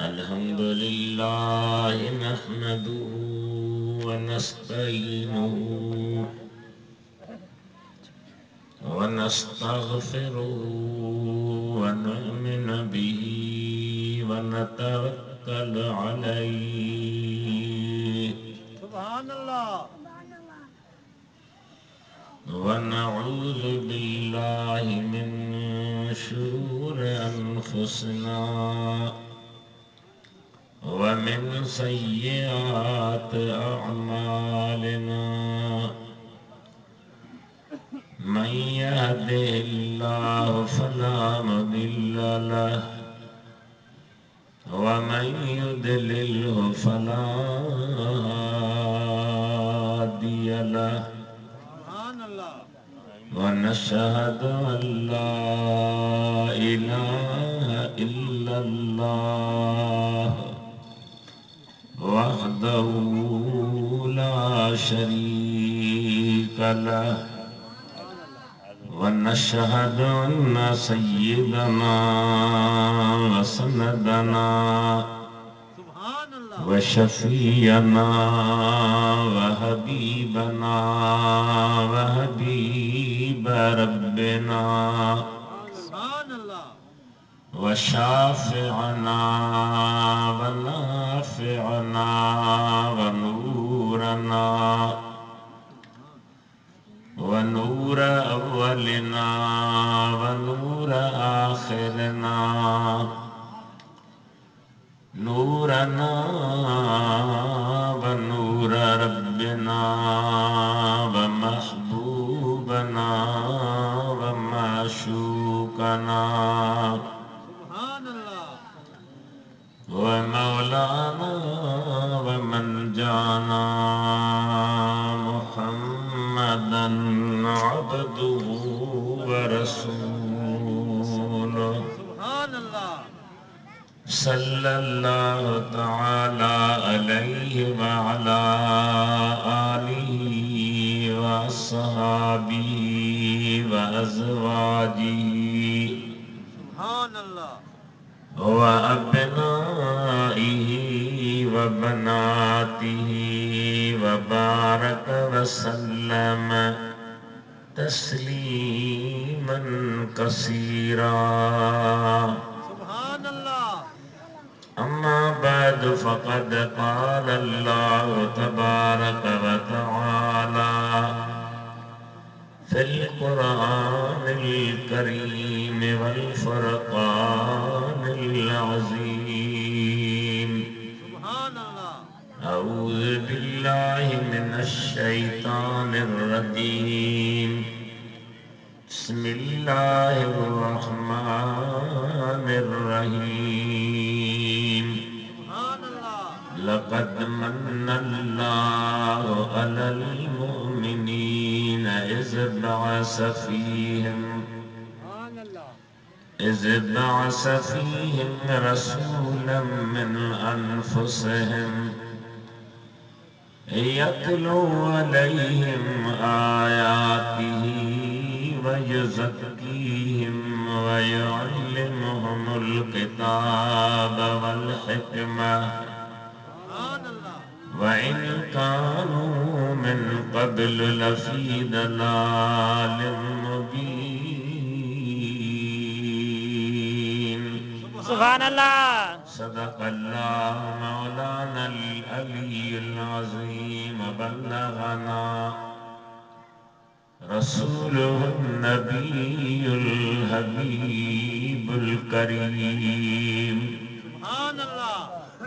अल्हम्दुलिल्लाह नहमदुहु व नस्तईनुहु व नस्तगफिरुहु व नु'मिनु बिही व नतवक्कलु अलैहि सुब्हानल्लाह व नऊज़ु बिल्लाहि मिन शुरूरि अनफुसिना वमिन सय्यिआत अअमालिना मन यहदिहिल्लाहु फला मुदिल्ल लहु व मन युद्लिल्हु फला हादिय लहु व नशहदु अल्ला इलाहा इल्लल्लाह वहदहु ला शरीक लहु व नशहदु अन्ना सय्यिदना व सनदना व शफीअना व हबीबना व हबीब रब्बिना व शाफ़िअना व नाफ़िअना व नूरना व नूर अव्वलिना व नूर आखिरना नूरना व नूर रब्बिना व महबूबना व माशूकना व मौलाना व मन जाना मुहम्मदन अब्दुहु व रसूलुहु सल्लल्लाहु तआला अलैहि व अला आलिहि व अस्हाबिहि व अज़वाजिहि व अब्नाइहि व बनातिहि व बारक व सल्लम तस्लीमन कसीरा अम्मा बाद फ़क़द क़ाल अल्लाहु तबारक व तआला फ़िल क़ुरआनिल करीम वल फ़ुरक़ानिल अज़ीम अऊज़ु बिल्लाहि मिनश शैतानिर रजीम बिस्मिल्लाहिर रहमानिर रहीम लक़द मन्नल्लाहु अलल मुमिनीना इज़ बअस फ़ीहिम रसूलन मिन अनफुसिहिम यतलू अलैहिम आयातिही व युज़क्कीहिम व युअल्लिमुहुमुल किताब वल हिकमह व इन कानू मिन क़ब्ल लफ़ी दलालिम मुबीन सुभान अल्लाह सदक़ल्लाहु मौलानल अलिय्युल अज़ीम बल्लगना रसूलुहुन नबियुल हबीबुल करीम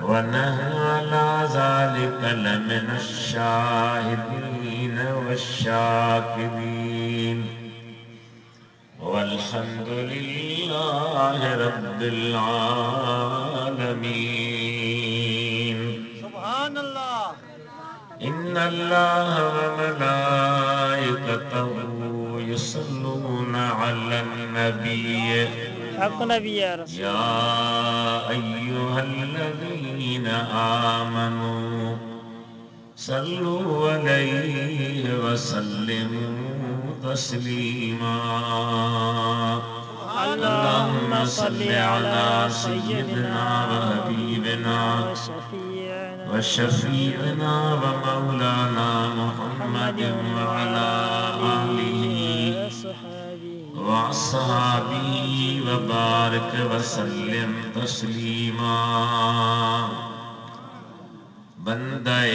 व नहनु अला ज़ालिका लमिनश शाहिदीन वश्शाकिरीन वल्हम्दुलिल्लाहि रब्बिल आलमीन सुभानल्लाह इन्नल्लाह व मलाइकतहु युसल्लूना अलन नबिय्य या अय्युहल्लज़ीना आमनू सल्लु अलैहि व सल्लिमू तस्लीमा सल्लि अला सय्यिदिना व हबीबिना व शफीअना व मौलाना मुहम्मदिन व अला आलिहि व अस्हाबिही व बारिक व सल्लिम तस्लीमा। बंदे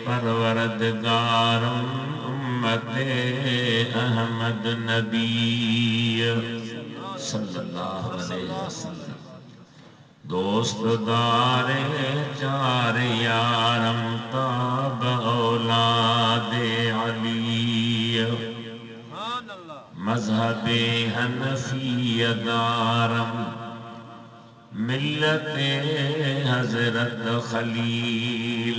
परवरदिगारम उम्मते अहमद नबी सल्लल्लाहु अलैहि वसल्लम। दोस्त दारे चार यारम ताब औलादे अली। मजहबे हनफिया दारम मिल्लते हजरत खलील।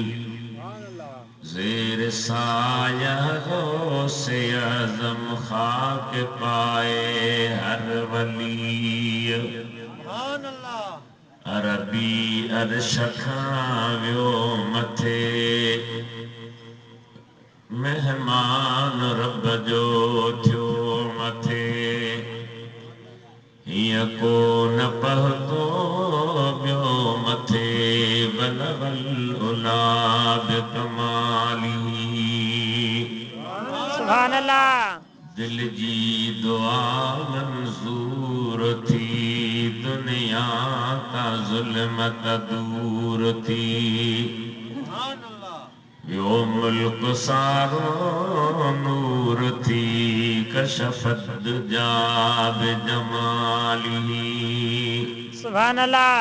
ज़ेर साया गौसे आज़म खाक पाए हर वली। अरबी अर्श खां मथे मेहमान रब जो थियो मथे। हिय को न पहुतो बियो मथे बलवल उला बिकमाली। सुभान अल्लाह। दिल जी दुआ मंजूर थी दुनिया का जुल्मत दूर थी। यो मुल्क सारो नूर थी कशफत जाब जमाली। सुभान अल्लाह।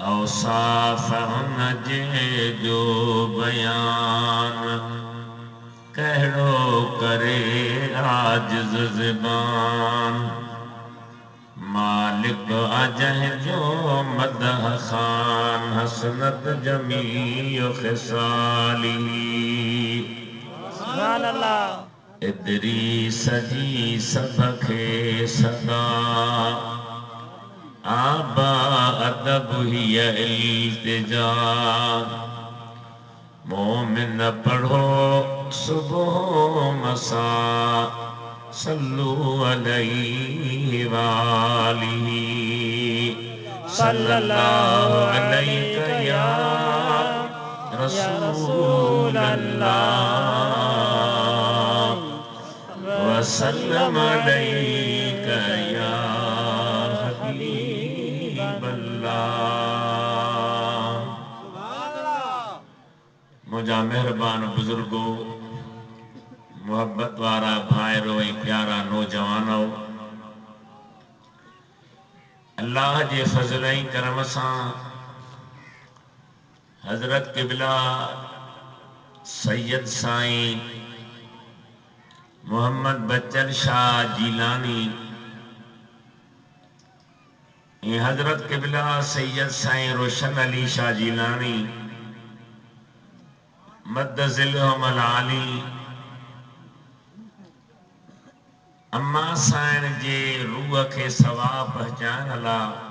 औसाफ नजे जो बयान कहड़ो करे आजिज़ ज़बान। मालिक अजह जो मदह खान हसनत जमी खिसाली। सुभान अल्लाह। इदरीस जी सबखे सदा आबा अदब हिय इल्तिजा। मोमिन पढ़ो सुबह मसा सल्लु अलैहि वालिही। सल्लल्लाहु अलैका या रसूल अल्लाह वसल्लम अलैका या हबीब अल्लाह। मुझा मेहरबान बुजुर्गो, मोहब्बत वारा भाइरो ऐं प्यारा नौजवानो, अल्लाह जे फज़ल ऐं करम सां हज़रत क़िबला सैयद साईं मोहम्मद बच्चन शाह जीलानी ऐं हज़रत क़िबला सैयद साईं रोशन अली शाह जीलानी मद्दज़िलहुमुल आली अम्मा साईं जे रूह के सवाब पहुचाइण लाइ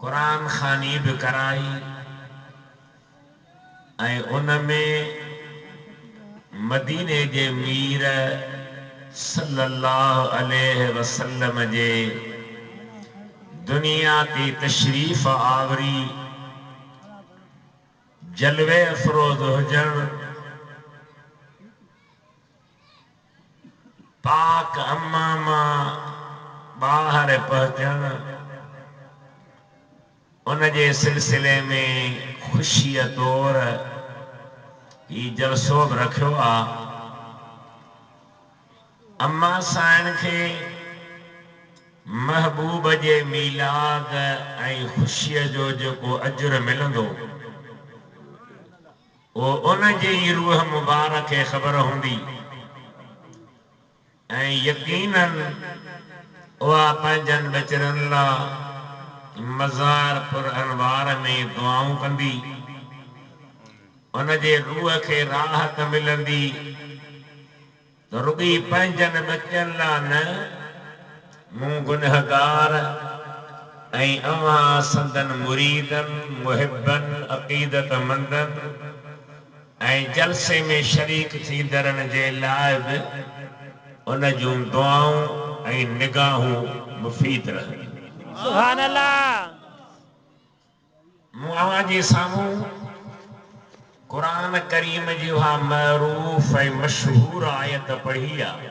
क़ुरान ख़ानी बि कराई ऐं उन में मदीने जे मीर सल्लल्लाहु अलैहि वसल्लम जे दुनिया ते तशरीफ़ आवरी जलवे अफरोज़ हुजण, पाक अम्मा मां ॿाहिर पहुचण, उन जे सिलसिले में ख़ुशीअ तौर ही जलसो बि रखियो आहे। अम्मा साईं खे महबूब जे मीलाद ऐं ख़ुशीअ जो जेको अजुर मिलंदो वो उन जी रूह मुबारक खे ख़बर हूंदी ऐं यकीनन उहा पंहिंजनि बचड़नि लाइ मज़ार पुर अनवार में दुआऊं कंदी, उन जे रूह खे राहत मिलंदी तो रुगी पंहिंजनि बचनि लाइ न, मूं गुनहगार ऐं अवां संदन मुरीदन मुहिबन अक़ीदतमंदन ऐं जलसे में शरीक थींदड़नि जे लाइ बि उन जूं दुआऊं ऐं निगाहूं मुफ़ीद रहनि। सुभान अल्लाह। मूं अव्हांजे साम्हूं क़ुरान करीम जी उहा मरूफ़ ऐं मशहूर आयत पढ़ी आहे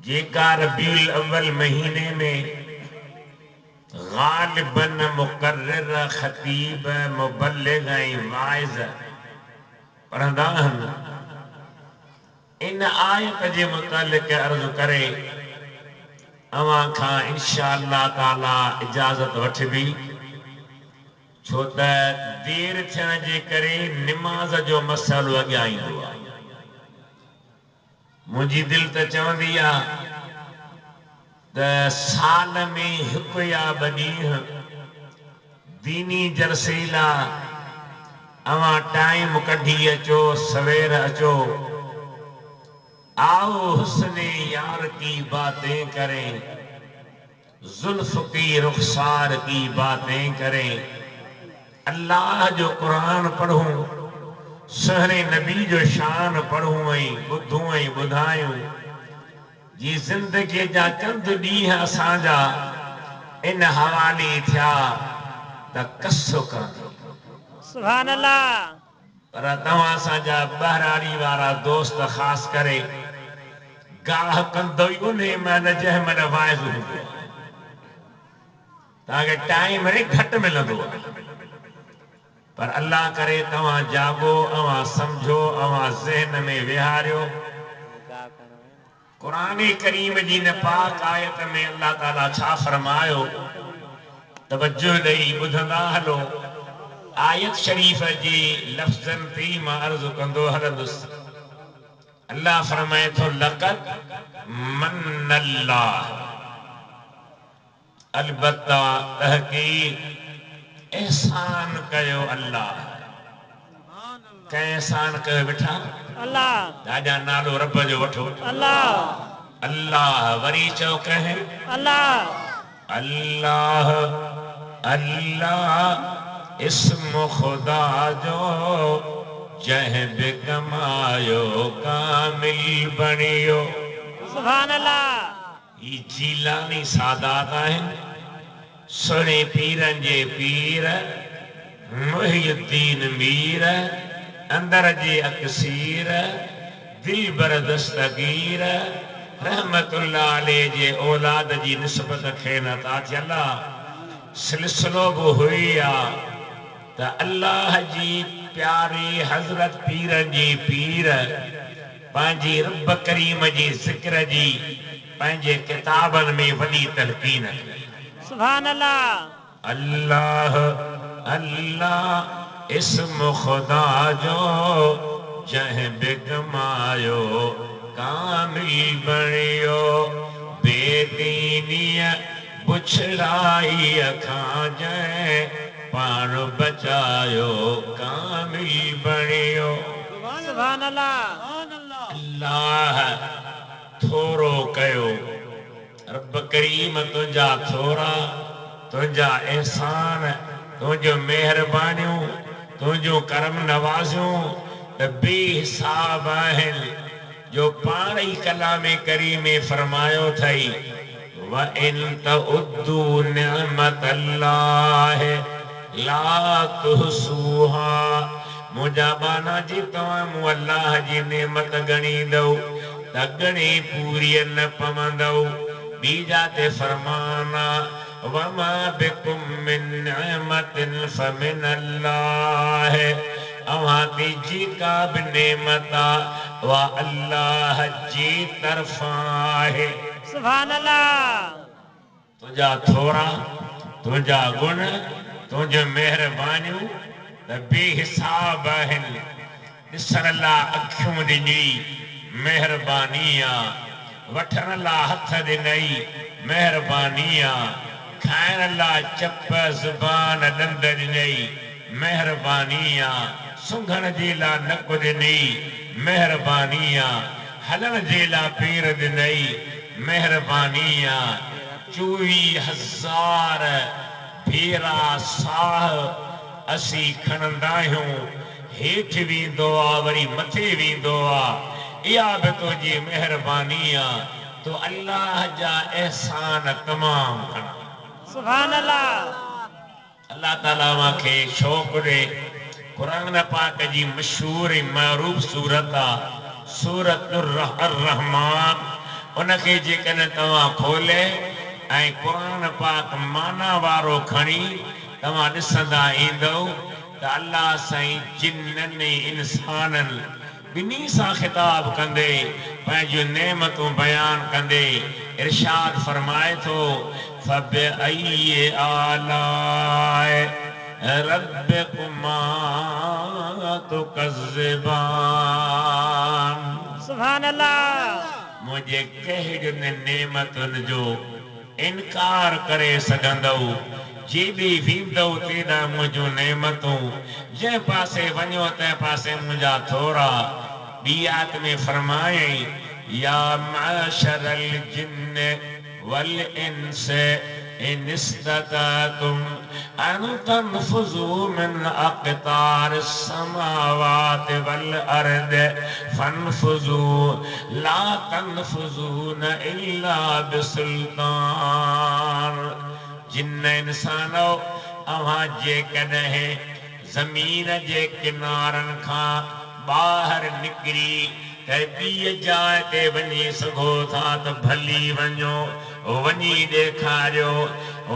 जेका रबीउल अव्वल महीने में ग़ालिबन मुक़र्रिर ख़तीब मुबल्लिग़ ऐं वाइज़ पढ़ंदा आहिनि। इन आयत जे मुतालिक़ अर्ज़ु करे अव्हां खां इंशा अल्लाह ताला इजाज़त वठबी, छो त देर थियण जे करे निमाज़ जो मसइलो अॻियां ईंदो आहे। मुंहिंजी दिलि त चवंदी आहे त साल में हिकु या ॿ ॾींहं दीनी जलसे लाइ अव्हां टाइम कढी अचो, सवेर अचो। आओ हुस्ने यार की बातें करें, जुल्फ की रुखसार की बातें करें, अल्लाह जो कुरान पढ़ूं, सहरे नबी जो शान पढ़ूं ऐं ॿुधूं ऐं ॿुधायूं। जी ज़िंदगीअ जा चंद ॾींहं असांजा इन हवाले थिया त कसो कान्हे। सुभान अल्लाह। पर तव्हां असांजा ॿाहिराड़ी वारा दोस्त ख़ासि करे गाह कंदो ई उन महिल जंहिं महिल वाइज़ हूंदो आहे। तव्हांखे टाइम घटि मिलंदो आहे, पर अल्लाह करे तव्हां जागो, अव्हां सम्झो, अव्हां ज़हन में विहारियो। क़ुरान करीम जी न पाक आयत में अल्लाह ताला छा फरमायो, तवज्जो ॾेई ॿुधंदा हलो। आयत शरीफ़ जी लफ़्ज़नि ते मां अर्ज़ु कंदो हलंदुसि। अल्लाह फरमाए थो, लक़द मन्नल्लाह, अलबत्ता तहक़ीक़ एहसान कयो अल्लाह। कंहिं एहसान कयो बेटा? अल्लाह। ॾाढा नालो रब जो वठो। अल्लाह। अल्लाह। वरी चओ कंहिं? अल्लाह। अल्लाह। अल्लाह इस्म खुदा जो जंहिं बि कमायो कामिल बणियो। सुभान अल्लाह। ही जीलानी सादात आहिनि, सुहिणे पीरनि जे पीर, मुहियुद्दीन मीर, अंदर जे अक्सीर, दिलबर दस्तगीर, रहमतुल्लाह अलैह जे औलाद जी निस्बत खे नथा थियल सिलसिलो बि हुई आहे त अल्लाह जी प्यारी हज़रत पीरनि जी पीर पंहिंजी रब करीम जी ज़िक्र जी पंहिंजे किताबनि में वॾी तलक़ीन कई। सुभान अल्लाह। अल्लाह। अल्लाह इस्म खुदा जो जंहिं बि कमायो कामिल बणियो। बेदीनीअ बुछड़ाई खां जंहिं पाण बचायो कामिल बणियो। सुभान अल्लाह। अल्लाह थोरो कयो, रब करीम तुंहिंजा थोरा, तुंहिंजा एहसान, तुंहिंजो महिरबानियूं, तुंहिंजूं करम नवाज़ियूं त बेहिसाब आहिनि, जो पाण ई कलामे करीम में फरमायो अथई, व इन तउद्दू निअमतल्लाह ला तुहसूहा। मुंहिंजा बाना जी तव्हां मूं अल्लाह जी नेमत ॻणींदव त ॻणे पूरी न पवंदव। ॿी जाते फरमाना, वमा बिकुम मिन निअमतिन फमिनल्लाह। अव्हां ते जेका बि नेमत आहे उहा अल्लाह जी तरफ़ां आहे। सुभान अल्लाह। तुंहिंजा थोरा, तुंहिंजा गुण, तुंहिंजूं महिरबानियूं त बेहिसाब आहिनि। ॾिसण लाइ अखियूं ॾिनी, महिरबानी आहे। वठण लाइ हथ ॾिनई, महिरबानी आहे। खाइण लाइ चप ज़ुबान ॾंद ॾिनई, महिरबानी आहे। सुंघण जे लाइ नक ॾिनई, महिरबानी आहे। हलण जे लाइ पेर ॾिनई, महिरबानी आहे। 24,000 भेरा साह असीं खणंदा आहियूं, हेठि वेंदो आहे वरी मथे वेंदो आहे। इहा बि तुंहिंजी महिरबानी आहे। तो अल्लाह जा एहसान तमाम कना। सुभान अल्लाह। अल्लाह ताला माखे शौक़ दे कुरान पाक जी मशहूर मरूफ सूरत आ सूरतुर रहमान। उनके जेकन तवा खोले ऐं कुरान पाक माना वारो खणी तवा ॾिसंदा ईंदो त अल्लाह साईं जिन्ननि इंसाननि बिनी सां खिताब कंदे पंहिंजूं नेमतूं बयान कंदे इरशाद फरमाए थो फबअय्यि आलाए रब्बिकुमा तुकज़्ज़िबान। सुभान अल्लाह। मुझे कहिड़ियुनि नेमतुनि जो इनकार करे सघंदव जेॾे वेंदव तेॾां मुंहिंजूं नेमतूं जंहिं पासे वञो तंहिं पासे मुंहिंजा थोरा। ॿी आयत में फरमायई या माशरल जिन्न वल इंस इन इस्ततातुम अन तनफुज़ू मिन अक़तारिस समावाति वल अर्द फनफुज़ू ला तनफुज़ून इल्ला बिसुल्तान। जिन्न इंसानो अवां जेकॾहिं ज़मीन जे किनारनि खां ॿाहिरि निकिरी त ॿी जाइ ते वञी सघो था त भली वञो वञी ॾेखारियो।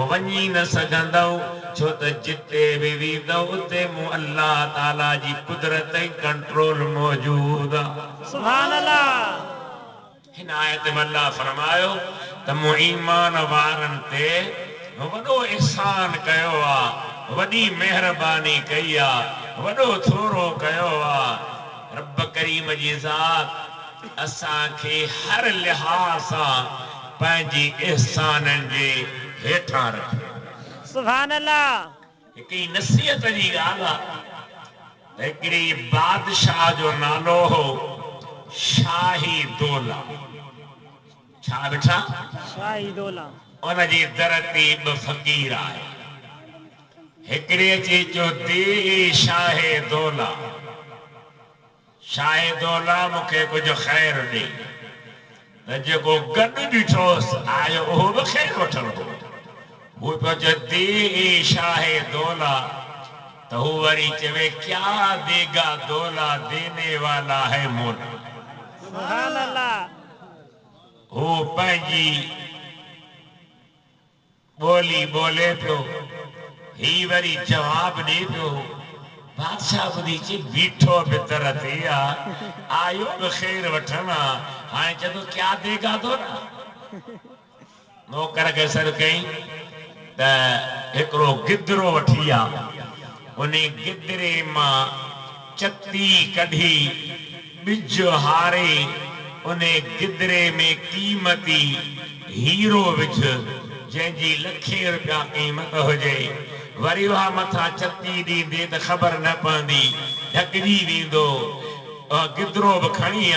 वञी न सघंदव छो त जिते बि वेंदव उते मूं अल्लाह ताला जी कुदरत ऐं कंट्रोल मौजूद आहे। सुभान अल्लाह। हिन आयत में अल्लाह फरमायो त मूं ईमान वारनि ते वॾो इहसान कयो आहे, वॾी महिरबानी कई आहे, वॾो थोरो कयो आहे। रब करीम जी ज़ात असांखे हर लिहाज़ सां पंहिंजी इहसाननि जे हेठां रखे। सुभान अल्लाह। हिकिड़ी नसीहत जी ॻाल्हि आहे। हिकिड़ी बादशाह जो नालो हो शाही दौला। छा बेटा? शाही दौला। उन जी दर ते ॿ फ़क़ीर आया। हिकिड़े अचे चयो दे शाहे दौला, शाहे दौला मूंखे कुझु ख़ैर ॾे। त जेको गॾु ॾिठोसि आयो उहो बि ख़ैर वठण हो। हू पियो चए दे शाहे दौला तो हू वरी चवे क्या देगा दौला देने वाला है मौला। सुभान अल्लाह। हू पंहिंजी बोली बोले पियो, ही वरी जवाब ॾे पियो। बादशाह ॿुधी चई बीठो बितर ते आयो बि ख़ैर वठण, हाणे चए थो क्या देगा दौला। नौकर खे सॾु कई त हिकिड़ो गिदरो वठी आ। उन गिदरे मां चती कढी ॿिज हारे उन गिदरे में क़ीमती हीरो विझ जंहिंजी लखे रुपया क़ीमत हुजे। वरी उहा मथां चती ॾींदे त ख़बर न पवंदी, ढकिजी वेंदो। गिदरो बि खणी आ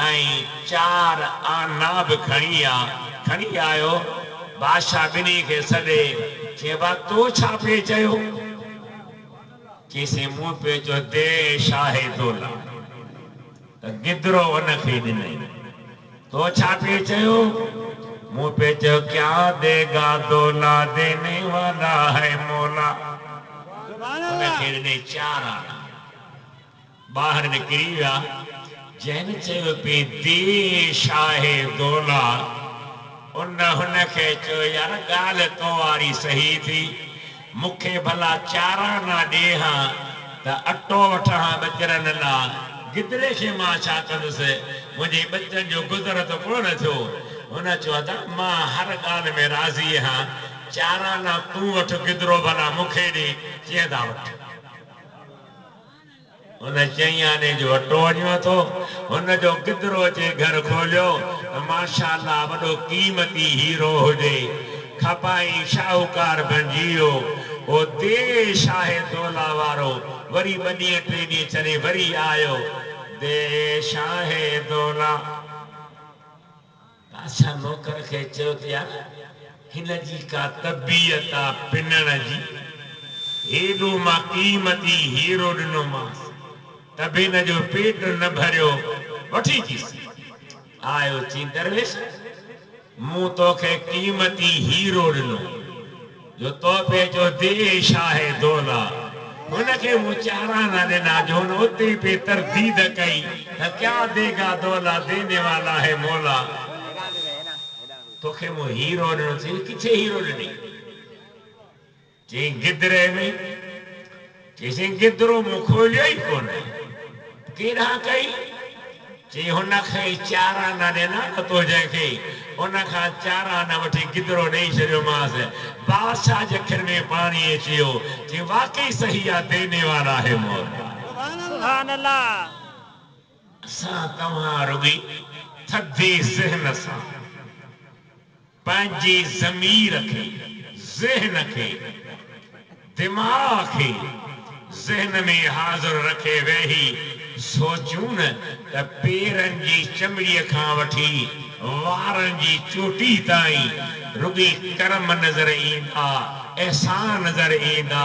ऐं 4 आना बि खणी आयो। बादशाह ॿिन्ही खे सॾे चए बा तो छा पिए चयो? चइसि मूं पियो चयो दे शाहे दौला। त गिदरो उनखे ॾिनई। तो छा पिए चयो? मूं पे चयो क्या देगा दौला देने वाला है मौला। उनखे ॾिनई 4 आना। ॿाहिरि निकिरी विया। जंहिं चयो पे दे शाहे दौला उन हुनखे चयो यार ॻाल्हि तो वारी सही थी, मूंखे भला 4 आना ॾे हां त अटो वठां ॿचरनि लाइ। गिदरे खे मां छा कंदुसि? मुंहिंजे ॿचनि जो गुज़र त कोन थियो। हुन चयो अदा मां हर ॻाल्हि में राज़ी आहियां, 4 आना तूं वठि, गिदरो भला मूंखे ॾे। चए था वठि। हुन 4 आने जो अटो वञो थो। हुन जो गिदरो अचे घर खोलियो, माशाअल्लाह वॾो क़ीमती हीरो हुजे, खपाई शाहूकार बणिजी वियो। ओ दे शाहे दौला वारो वरी 2 ॾींहं 3 ॾींहं छॾे वरी आयो। दे शाहे दौला। बादशाह नौकर खे चयो त यार हिन जी का तबियत आहे पिनण जी। हेॾो मां क़ीमती हीरो ॾिनोमांसि त बि हिन जो पेट न भरियो, वठी अचीसि। आयो चई दरवेश मूं तोखे क़ीमती हीरो ॾिनो जो तो पे जो देश आहे दौला उनके मूं चाराना ॾिना जो हुन उते पे तरदीद कई त क्या देगा दौला देने वाला है मौला तोखे मूं हीरो ॾिनो चई किथे हीरो ॾिनी चई गिदरे में चई गिदरो मूं खोलियो ई कोन्हे केॾा कई चई हुनखे चाराना ॾिना न तो जंहिंखे उनखां चाराना वठी गिदरो ॾेई छॾियोमांसि बादशाह जे अखियुनि में पाणी अची वियो चई वाकई सही आहे देने वाला है मौला सुभान अल्लाह असां तव्हां रुॻी थधे ज़हन सां पंहिंजी ज़मीर खे ज़हन खे दिमाग़ खे ज़हन में हाज़िर रखे वेही सोचूं न त पेरनि जी चमड़ीअ खां वठी वारनि जी चोटी ताईं रुॻी कर्म नज़र ईंदा एहसान नज़र ईंदा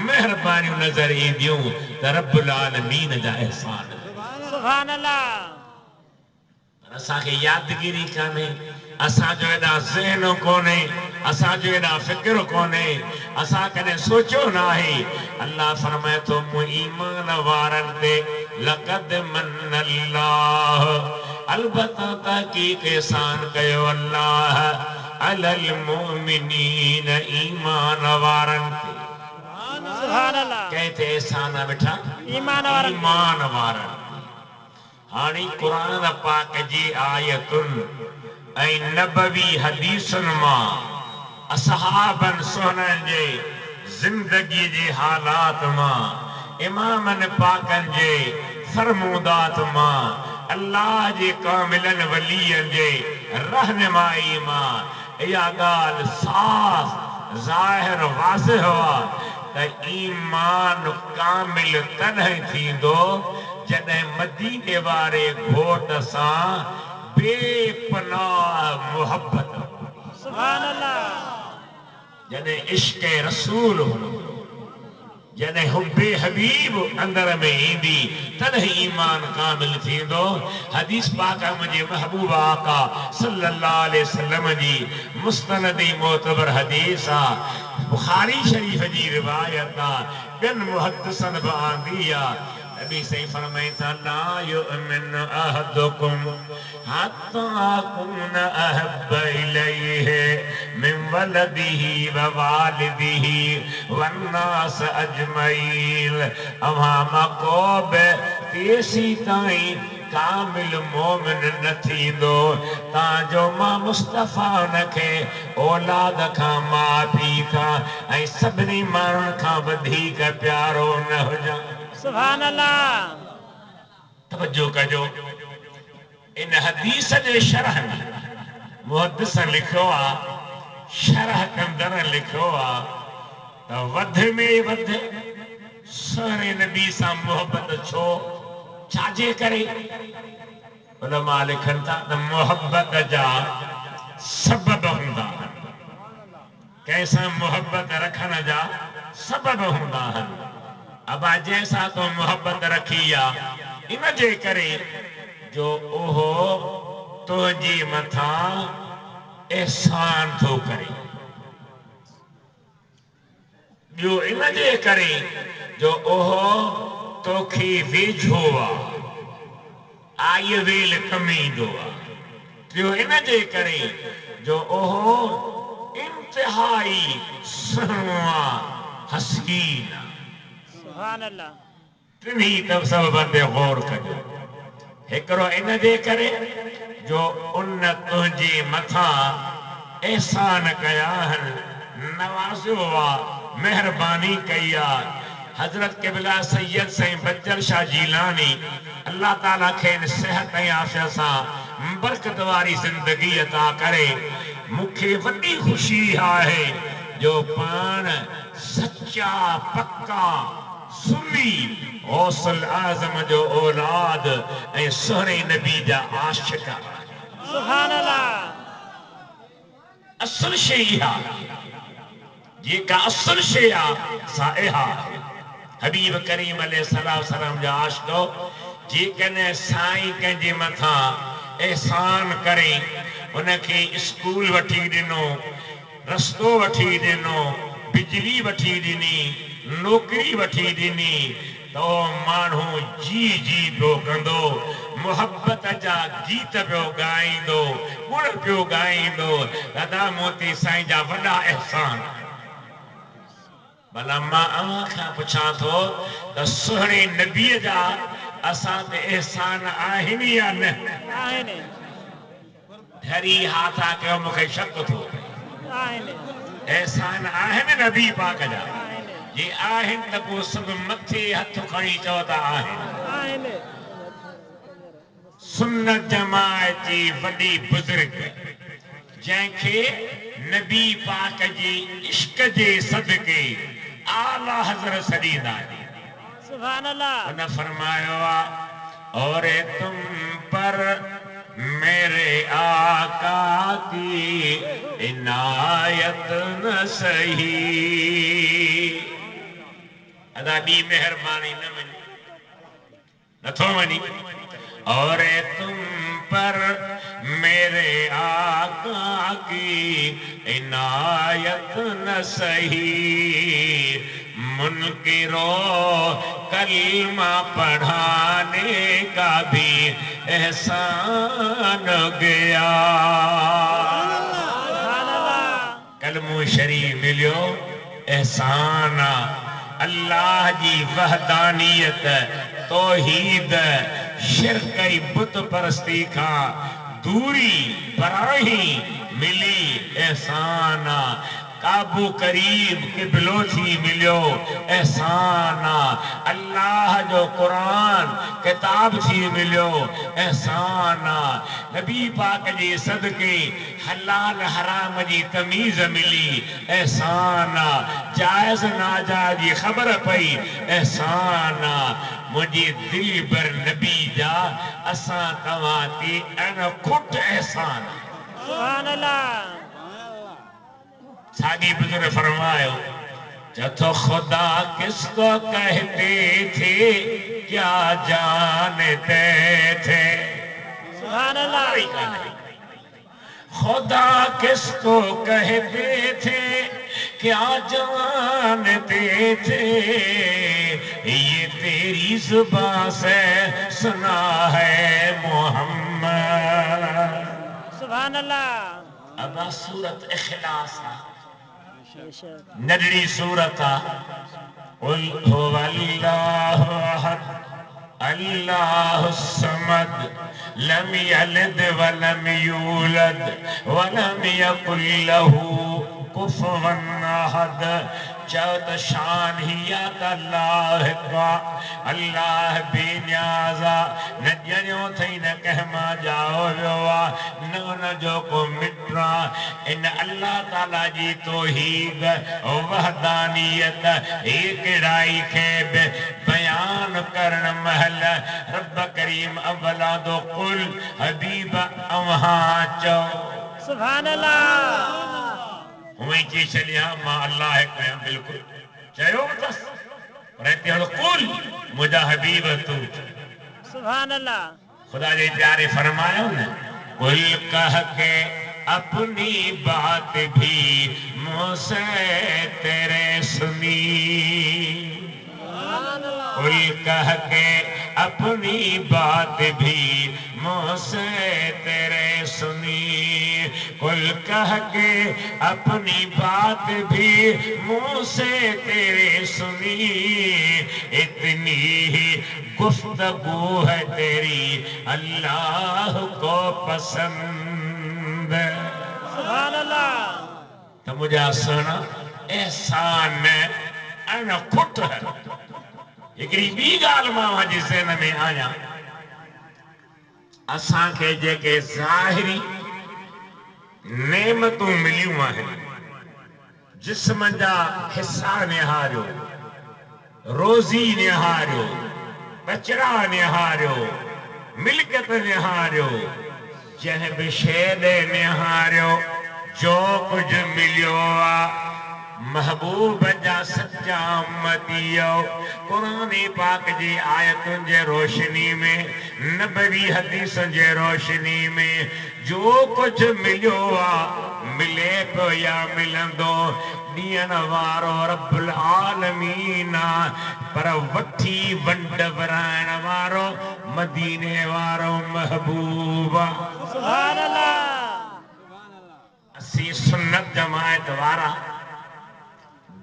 महिरबानियूं नज़र ईंदियूं त रब्बुल आलमीन जा एहसान सुभान अल्लाह असांखे यादगिरी कान्हे असांजो एॾा ज़हन कोन्हे असांजो एॾा फ़िक्र कोन्हे असां कॾहिं सोचियो न आहे अल्लाह फरमाए थो मूं ईमान वारनि ते लक़द मन अल्लाह अलबत्ता तहक़ीक़ एहसान कयो अल्लाह अलल मुमिनीन ईमान वारनि ते सुभान अल्लाह कंहिं ते एहसान बेटा ईमान वारनि ईमान वारनि हाणे क़ुरान पाक जी आयतुनि ऐं नबवी हदीसुनि मां असहाबनि सुहननि जे ज़िंदगी जे हालात मां इमामनि पाकनि जे फरमूदात मां अल्लाह जे कामिलनि वलीयनि जे रहनुमाई मां इहा ॻाल्हि साफ़ ज़ाहिर वाज़िह आहे त ईमान कामिल तॾहिं थींदो जॾहिं मदीने वारे घोट सां बेपनाह मोहब्बत सुभान अल्लाह जॾहिं इश्क़ रसूल हूंदो जॾहिं हुब्बे हबीब अंदर में ईंदी तॾहिं ईमान कामिल थींदो हदीस पाक मुंहिंजे महबूब आका सल्लल्लाहु अलैहि वसल्लम जी मुस्तनद मोतबर हदीस आहे बुखारी शरीफ जी रिवायत आहे ॿियनि मुहद्दिसनि बि आंदी आहे नबी सही फरमाए था ला युमिन अहदुकुम हत्ता अकून अहब्ब इलैहि मिन वलदिही व वालिदिही वन्नास अजमईन अवां मक़ोब तेसी ताईं कामिल मोमिन न थींदो ताजो मां मुस्तफ़ा उनखे औलाद खां माउ पीउ खां ऐं सभिनी माण्हुनि खां वधीक प्यारो न हुजां सुभान अल्लाह तवज्जो कजो इन हदीस जे शरह में मुहद्दिस लिखियो आहे शरह कंदड़ लिखियो आहे त वध में वध सोहरे नबी सां मोहब्बत छो छाजे करे उलमा लिखनि था त मोहब्बत जा सबब हूंदा आहिनि कंहिंसां मोहब्बत रखण जा सबब हूंदा आहिनि अबा जैसा तो मोहब्बत रखी आहे इन जे करे जो उहो तुंहिंजे मथां एहसान थो करे ॿियो इन जे करे जो उहो तोखे वेझो आहे आई वेल कमु ईंदो आहे टियों इन जे करे जो उहो इंतिहाई सुहिणो आहे हसीन सुभान अल्लाह टिनी सबबनि ते गौर कजो हिकिड़ो इन जे करे जो उन तुंहिंजे मथां एहसान कया आहिनि नवाज़ियो आहे मेहरबानी कई आहे हज़रत क़िबला सैयद साईं बच्चर शाह जीलानी अल्लाह ताला खे सिहत ऐं आफ़ियत सां बरकत वारी ज़िंदगी अता करे मूंखे वॾी ख़ुशी आहे जो पाण सच्चा पक्का सुन्नी गौसल आज़म जो औलाद ऐं सोहरे नबी जा आशिक़ सुभान अल्लाह असल शइ आहे जेका असल शइ आहे सा इहा आहे हबीब करीम अलैहिस्सलाम जा आशिक़ो जेकॾहिं साईं कंहिंजे मथां एहसान करे उनके स्कूल वठी दिनो रस्तो वठी दिनो बिजली वठी दिनी नौकरी वठी दिनी तो माण्हू जी जी पियो कंदो मोहब्बत जा गीत पियो ॻाईंदो गुण पियो ॻाईंदो दादा मोती साईं जा वॾा एहसान भला मां अव्हां खां पुछां थो त सुहिणे नबीअ जा असां ते एहसान आहिनि या न आहिनि धरी हाथा कयो मूंखे शक थो आहिनि एहसान आहिनि नबी पाक जा आहिनि जे आहिनि त पोइ सभु मथे हथ खणी चओ था आहिनि आहिनि सुन्नत जमाअत जी वॾी बुज़ुर्ग जंहिंखे नबी पाक जे इश्क जे सदके आला हज़रत सॾींदा आहिनि सुभान अल्लाह उन फरमायो और तुम पर मेरे आका की इनायत न सही अदा ॿी मेहरबानी न वञी नथो वञी और तुम पर मेरे आका की इनायत न सही मुनकिरो कलमा पढ़ाने का भी एहसान गया कलमो शरीफ मिलियो एहसान अल्लाह जी वहदानियत तौहीद शिरक ई बुत परस्ती खां दूरी पराही मिली एहसान काबू करीब किबलो थी मिलियो एहसान अल्लाह जो कुरान किताब थी मिलियो एहसान नबी पाक जे सदके हलाल हराम जी तमीज़ मिली एहसान जायज़ नाजायज़ जी ख़बर पई एहसान मुझे दिल बर नबी जा असां तव्हां ते अनखुट एहसान सुभान अल्लाह सागी बुजुर्ग फरमायो जतो खुदा किसको कहते थे क्या जानते थे सुभान अल्लाह खुदा किसको कहते थे क्या जानते थे ये तेरी जुबान से सुना है मोहम्मद सुभान अल्लाह अब सूरत इखलास बेशक नडड़ी सूरत कुल हुवल्लाहु अहद अल्लाहु समद लम यलिद व लम यूलद व लम यकुल लहू कुफुवन अहद चौथ शान ही अल्लाह का अल्लाह बेनियाज़ा न ॼणियो थई न कहमा जाओ वियो न जो को मिट्रा इन अल्लाह ताला जी तौहीद वहदानियत एकड़ाई खे बयान करण महल रब करीम अवला दो कुल हबीब अवहां चो सुभान अल्लाह हुई की छलिया मां अल्लाह कया बिल्कुल चयो बस रहते हो कुल मुझा हबीब तू सुभान अल्लाह खुदा जे प्यारे फरमायो न कुल कह के अपनी बात भी मुझसे तेरे सुनी कुल कह के अपनी बात भी मुझसे तेरे सुनी कुल कह के अपनी बात भी मुझसे तेरे सुनी इतनी ही गुफ्तगू है तेरी अल्लाह को पसंद सुभान अल्लाह तो मुझे सुना एहसान अनखुट है हिकिड़ी ॿी ॻाल्हि मां जे ज़हन में आया असांखे जेके ज़ाहिरी नेमतूं मिलियूं आहिनि जिस्म जा हिस्सा निहारियो रोज़ी निहारियो बचड़ा निहारियो मिल्कियत निहारियो जंहिं बि शइ ॾे निहारियो जो कुझु मिलियो आहे महबूब जा सच्चा उम्मतियो कुरान पाक जी आयतुन जे रोशनी में नबवी हदीस जे रोशनी में जो कुछ मिलियो मिले पियो या मिलंदो ॾियण वारो रब्बुल आलमीन पर वठी वंड विराइण वारो मदीने वारो महबूब। सुभान अल्लाह। असी सुन्नत जमायत वारा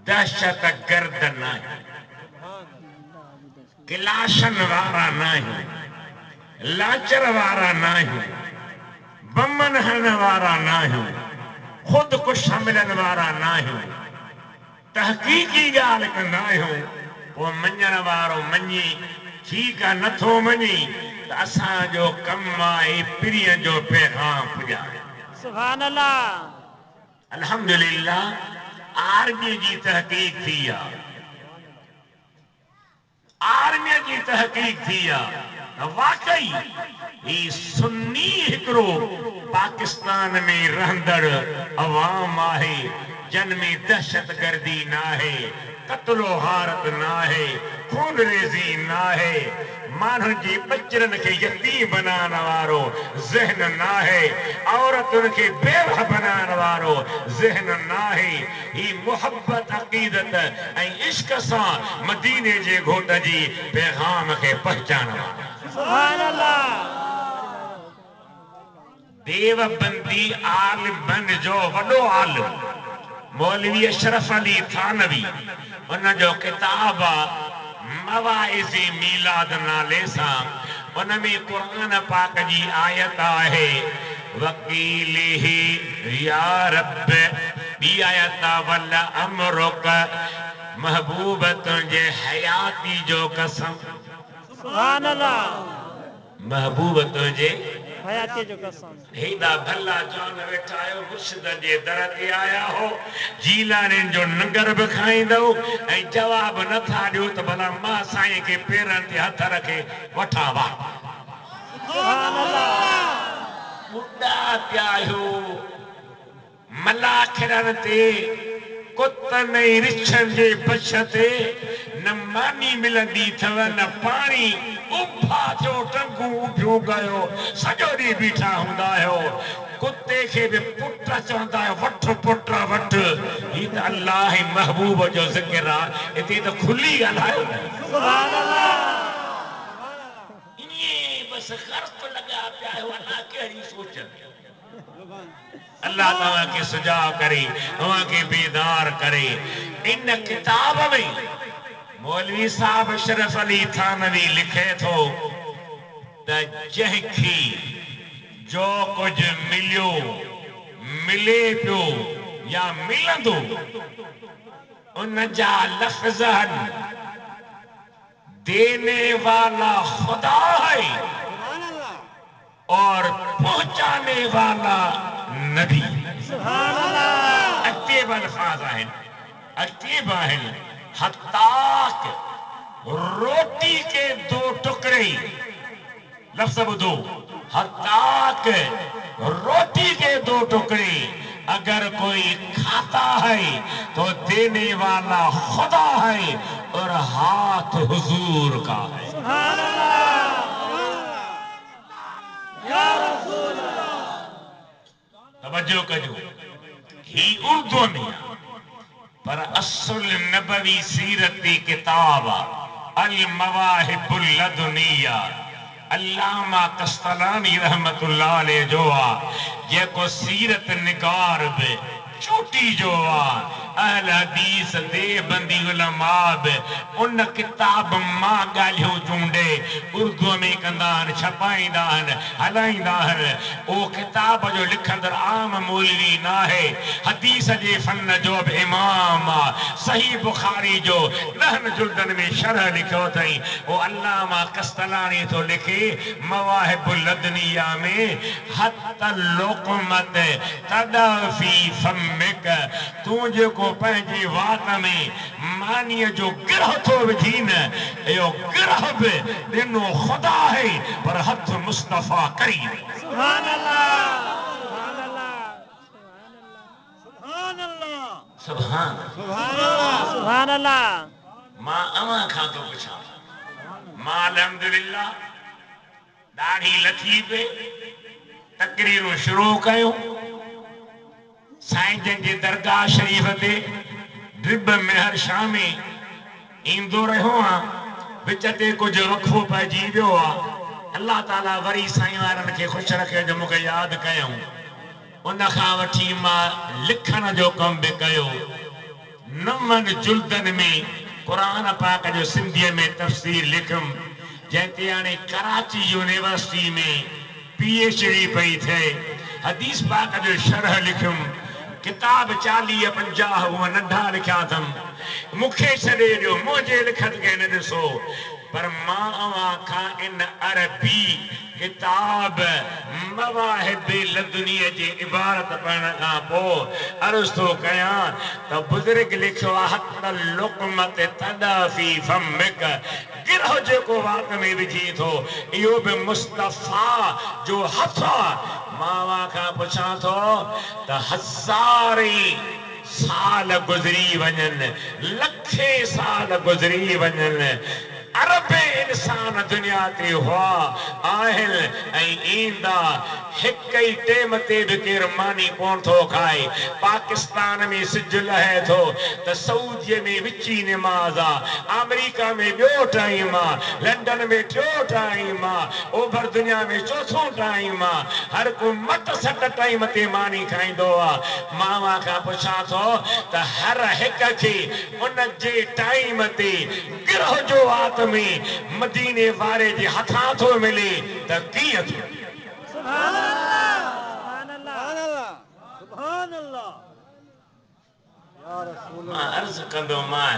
दहशत गर्द नहीं, गिलाशन वारा नहीं, लाचर वारा नहीं, बमन हण वारा नहीं, खुद को मिलन वारा नहीं, तहकीकी गाल कंदा आहियूं पोइ मञण वारो मञी ठीक आहे नथो मञी त असांजो कमु आहे पिरीअ जो पैगाम पुॼाइण। सुभान अल्लाह। अल्हम्दुलिल्लाह आर्मी जी तहकीक थी आहे, आर्मी जी तहकीक थी आहे वाकई ही सुन्नी हिकिड़ो पाकिस्तान में रहंदड़ अवाम आहे जन में दहशत गर्दी ना है, कत्लो हारत ना है, खून रेज़ी ना है, मानव जी बचरन के यतीम बनाने वारो ज़हन ना है, औरतुन के बेवा बनाने वारो ज़हन ना है। ही मोहब्बत अकीदत ऐं इश्क सां मदीने जे घोट जी पैगाम के पहचान वारो। सुभान अल्लाह। देवबंदी आलिम बन जो वॾो आलिम मौलवी अशरफ अली थानवी उन जो किताब मवाइज़े मीलाद नाले सां उन में कुरान पाक जी आयत आहे वकीलिही या रब ॿी आयत वल अमरुक महबूब तुंहिंजे हयाती जो कसम। सुभान अल्लाह। महबूब तुंहिंजे हयाती जो कसम। हेॾा भला जवान वेठा आहियो मुर्शिद जे दर ते आया हो जीलानी जो नंगर बि खाईंदव ऐं जवाब नथा ॾियो त भला मां साईं खे पेरनि ते हथ रखे वठां वा। सुभान अल्लाह। ॿुॾा पिया आहियो मलाखिरनि ते कुतनि ऐं रिछनि जे बछ ते न मानी मिलंदी अथव न पाणी उभा थियो टंगूं उभियूं कयो सॼो ॾींहुं बीठा हूंदा आहियो कुते खे बि पुट चवंदा आहियो वठ पुट वठ। ही त अल्लाह ऐं महबूब जो ज़िक्र आहे हिते त खुली ॻाल्हायो न। सुभान अल्लाह। ईअं बसि ख़र्च लॻा पिया आहियो अलाह कहिड़ी सोच। अल्लाह तव्हां खे सुजाॻ करे तव्हां खे बेदार करे। इन किताब में मौलवी साहब अशरफ अली थानवी लिखे थो त जंहिंखे जो कुछ मिलियो मिले पियो या मिलंदो उन जा लफ्ज़ देने वाला खुदा है और पहुंचाने वाला नबी। सुभान अल्लाह। अक्तेब अल्फाज आहिनि अक्तेब आहिनि हत्ताक रोटी के दो टुकड़े लफ्ज़ ॿुधो हत्ताक रोटी के दो टुकड़े अगर कोई खाता है तो देने वाला खुदा है और हाथ हुजूर का है। सुभान अल्लाह। या रसूल अल्लाह। तवज्जो कजो ही उर्दू में पर असुल नबवी सीरती किताब अल मवाहिबुल लदुनिया अल्लामा कस्तलानी रहमतुल्लाह अलैह जो जेको सीरत निगार बि चूटी जो अहल हदीस देवबंदी उलमा बि उन किताब मां ॻाल्हियूं चूंडे उर्दू में कंदा आहिनि छपाईंदा आहिनि हलाईंदा आहिनि। उहो किताब जो लिखंदड़ आम मौलवी न आहे हदीस जे फन जो बि इमाम आहे। सही बुखारी जो 10 जुल्दनि में शरह लिखियो अथई उहो अल्लामा कस्तलानी थो लिखे मवाहिबुल लदनिया में हत लुक़मत तदफी फमिक तूं जेको पंहिंजी वात में मानीअ जो गिरह थो विझी न इहो गिरह बि ॾिनो ख़ुदा है पर हथ मुस्तफ़ा करीम। सुभान अल्लाह। सुभान अल्लाह। सुभान अल्लाह। सुभान अल्लाह। सुभान सुभान अल्लाह। मां अवां खां तो पुछां मां अल्हम्दुलिल्लाह दाढ़ी लथी पे तकरीरूं शुरू कयूं साईं जन जी दरगाह शरीफ ते ड्रिब मेहर शामी ईंदो रहियो आ विच ते कुछ वक़फ़ो पइजी वियो आ अल्लाह ताला वरी साईं वारनि खे ख़ुशि रखे जो मूंखे यादि कयूं उन खां वठी मां लिखण जो कम भी कयो 9 जुल्दनि में क़ुरान पाक जो सिंधीअ में तफ़सीर लिखम जंहिंते हाणे कराची यूनिवर्सिटी में PhD पई थिए हदीस पाक जो शरह लिखम किताब 40-50 वो नंढा लिखिया अथमि मूंखे छॾे ॾियो मुंहिंजे लिखत खे न ॾिसो पर मां अवां खां इन अरबी किताब मवाहिब लदुनीअ जी इबारत पढ़ण खां पोइ अर्ज़ थो कयां त बुज़ुर्ग लिखियो आहे हथ लुक़मत तदाफी फमिक गिरह जेको वात में विझी थो इहो बि मुस्तफ़ा जो हथ आहे मां अवां खां पुछां थो त हज़ारे साल गुज़री वञनि लखे साल गुज़री वञनि अरबे इंसान दुनिया ते हुआ आहिनि ऐं ईंदा हिक ई टेम ते बि केरु मानी कोन थो खाए पाकिस्तान में सिज लहे थो त सऊदीअ में विची निमाज़ आहे अमेरिका में ॿियो टाइम आहे लंडन में टियों टाइम आहे ओभर दुनिया में चौथों टाइम आहे हर को मट सट टाइम ते मानी खाईंदो आहे मां खां पुछां थो त हर हिक खे उन जे टाइम ते गिरह जो वात में मदीने वारे जे हथां थो मिले त कीअं थो सुभान अल्लाह सुभान अल्लाह या रसूल मां अर्ज़ कंदो मां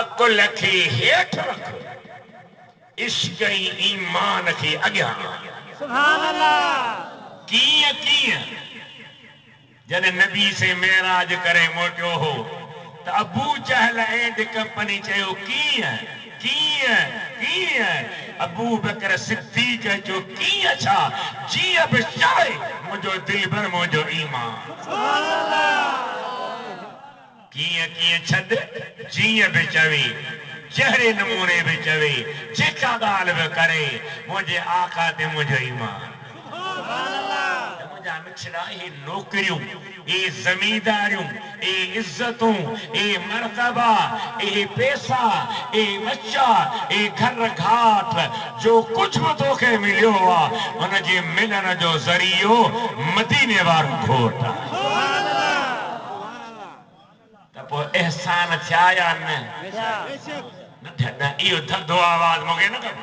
अकुल खे हेठि रख इश्क ऐं ईमान खे अॻियां सुभान अल्लाह। कीअं कीअं जॾहिं नबी से मेराज करे मोटियो हो त अबू जहल एंड कंपनी चयो कीअं कीअं कीअं अबू बकर सिद्दीक़ जो कीअं छा जीअं बि चाहे मुंहिंजो दिलि भर मुंहिंजो ईमान कीअं कीअं छॾ जीअं बि चवे जहिड़े नमूने बि चवे जेका ॻाल्हि बि करे मुंहिंजे आका ते मुंहिंजो ईमान मुंहिंजा मिठड़ा हे नौकरियूं ए जमींदारियूं ए इज्जतूं ए मर्तबा ए पैसा ए बच्चा ए घर घाट जो कुछ भी तोखे मिलियो आहे उनजे मिलण जो ज़रियो मदीने वारो घोट आहे त पोइ एहसान थिया या न इहो थधो आवाज़ मूंखे न कयो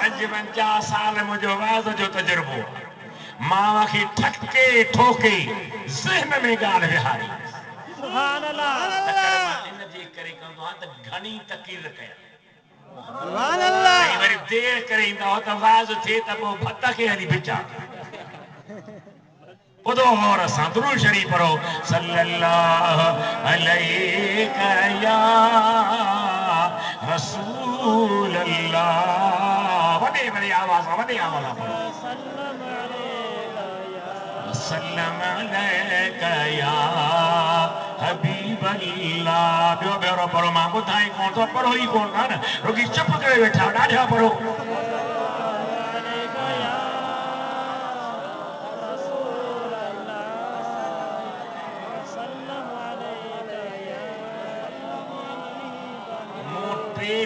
55 साल मुंहिंजो वाज़ जो तजुर्बो मां खे ठके ठोके ज़हन में ॻाल्हि विहारी सुभान अल्लाह इन जे करे कंदो आहे त घणी तक़रीर कयां सुभान अल्लाह ऐं वरी देर करे ईंदा हो त वाज़ थिए त पोइ भत खे हली बिचा ॿुधो और असां दुरूद शरीफ़ पढ़ो सल्लल्लाहु अलैहि या रसूल अल्लाह वॾे आवाज़ पढ़ो सल्लम अलैका या हबीब अल्लाह ॿियो ॿियो पढ़ो मां ॿुधाई कोन थो पढ़ो ई कोन था न रुगी चुप करे वेठा ॾाढा पढ़ो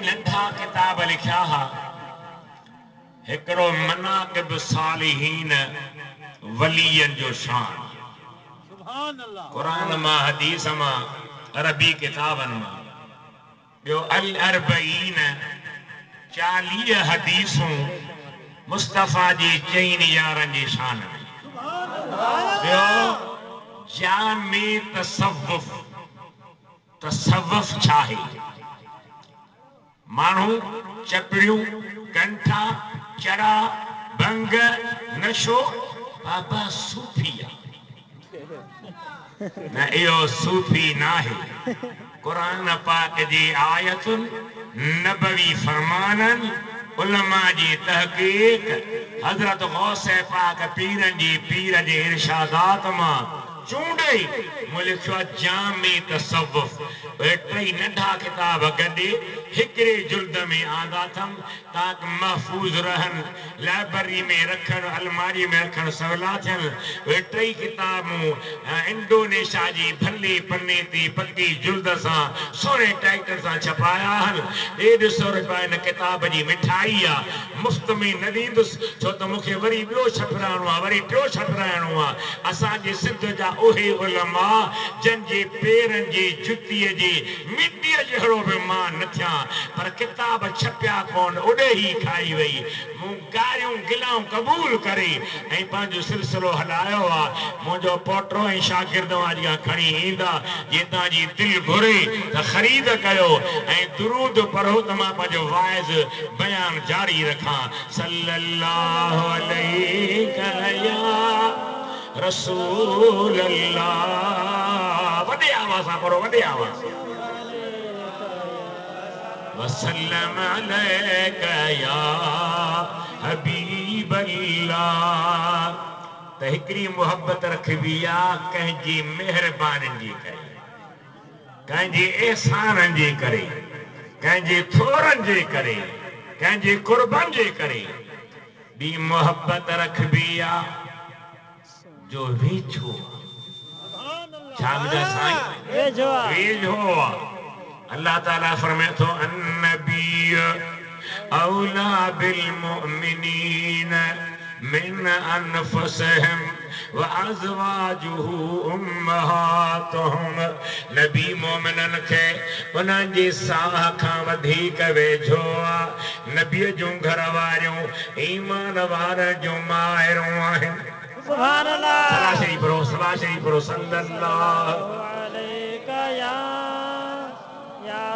नंढा किताब लिखिया हा हिकिड़ो मनाक़िब सालिहीन वलियन जो शान सुभान अल्लाह कुरान मां हदीस मां अरबी किताबनि मां ॿियो अल अरबईन 40 हदीसूं मुस्तफ़ा जी 4 यारनि जी शान में ॿियो जामे तसव्वुफ़ छा आहे माण्हू चपड़ियूं कंठा चड़ा भंग नशो बाबा सूफी न इहो सूफी नाहे कुरान पाक जी आयतुनि नबवी फरमाननि उलमा जी तहक़ीक़ हज़रत गौसे पाक पीरनि जी पीर जे इरशादात मां चूंडे मूं लिखियो जामे तसव्वुफ टई नंढा किताब गॾे हिकिड़े जुल्द में आंदा अथम ताकि महफूज़ रहन लाइब्रेरी में रखण अलमारी में रखण सवला थियन टई किताबूं इंडोनेशिया जी भले पन्ने ते पकी जुल्द सां सोने टाइटल सां छपाया आहिनि 150 रुपया इन किताब जी मिठाई आहे मुफ़्त में न ॾींदुसि छो त मूंखे वरी ॿियो छपिराइणो आहे वरी टियों छपिराइणो आहे असांजे सिंध जा उहे उलमा जंहिंजे पेरनि जी जुतीअ जी मिटीअ जहिड़ो बि मां न थियां पर किताब छपिया कोन ओॾे ई खाई वई मूं गारियूं गिलाऊं क़बूल करे ऐं पंहिंजो सिलसिलो हलायो आहे मुंहिंजो पोटो ऐं शागिर्द वारियां खणी ईंदा जे तव्हांजी दिलि घुरे त ख़रीद कयो ऐं दुरूद पढ़ो त मां पंहिंजो वाइज़ बयान जारी रखां सल्लल्लाहु अलैहि रसूल अल्लाह वॾे आवाज़ सां पढ़ो वॾे आवाज़ वसल्लम अलैका या हबीब अल्लाह त हिकिड़ी मोहब्बत रखबी आहे कंहिंजी महिरबानी जी करे कंहिंजी एहसाननि जे करे कंहिंजे थोरनि जे करे कंहिंजे कुर्बन जे करे ॿी मोहब्बत रखबी आहे जो वेझो छा ॿुधा साईं वेझो अल्लाह ताला फरमाए थो अन्नबी औला बिल मुमिनीन मिन अनफुसिहिम व अज़वाजुहु उम्महातुहुम नबी मोमिनन खे उन्हनि जी साह खां वधीक वेझो आहे नबीअ जूं घर वारियूं ईमान वारनि जूं माइरूं आहिनि सुभान अल्लाह सलाह शरीफ पढ़ो सल्लल्लाहु अलैका या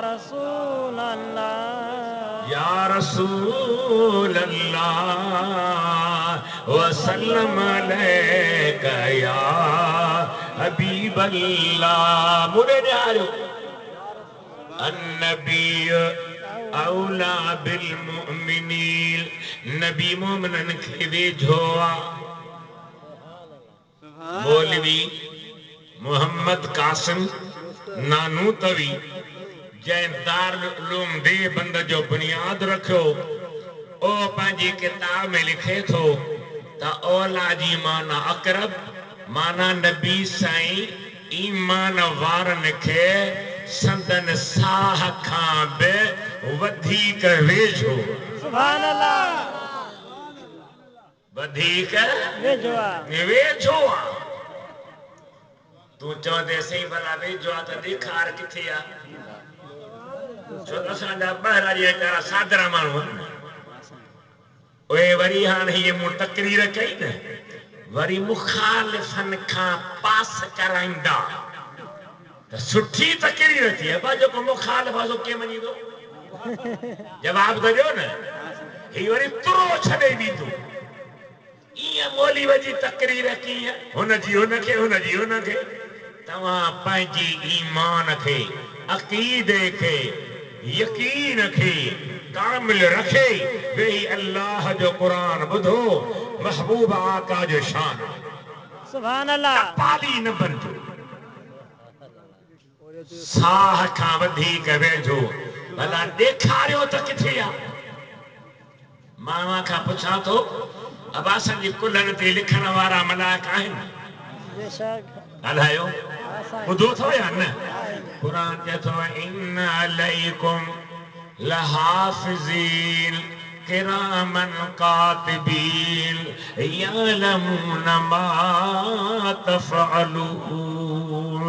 रसूल अल्लाह या रसूल अल्लाह वसल्लम अलैका या हबीब अल्लाह मुरे न्यारो अन्नबी औला बिल मुमिनीन नबी मोमिनन खे वेझो आहे मौलवी मोहम्मद कासिम नानूतवी जंहिं दारुल उलूम देवबंद जो बुनियाद रखियो ओ पंहिंजी किताब में लिखे थो त औला जी माना अकरब माना नबी साईं ईमान वारनि खे संदन साह खां बि वधीक वेझो सुभान अल्लाह वधीक वेझो आहे तूं चवंदे सही भला वेझो आहे त ॾेखार किथे आहे छो त असांजा ॿाहिरां जी अहिड़ा सादरा माण्हू आहिनि उहे वरी हाणे हीअ मूं तकरीर कई न वरी मुखालिफ़नि खां पास कराईंदा त सुठी तकरीर थी आहे जेको मुखालिफ़ आहे सो कीअं मञींदो जवाब त ॾियो न ही वरी तुरो छॾे ॾींदो ईअं मौलवी जी तकरीर कीअं हुनजी हुनखे तव्हां पंहिंजी ईमान खे अक़ीदे खे यकीन खे कामिल रखे वेही अल्लाह जो क़ुरान ॿुधो महबूब आका जो शान सुभान अल्लाह पाली न बंदो साह खां वधीक वेझो भला ॾेखारियो त किथे आहे मां खां पुछां थो अबासन जी कुलनि ते लिखण वारा मलाइक आहिनि ॻाल्हायो ॿुधो अथव या न क़ुरान चए थो इन अलैकुम लहाफ़िज़ीन किरामन कातिबीन यअलमून मा तफ़अलून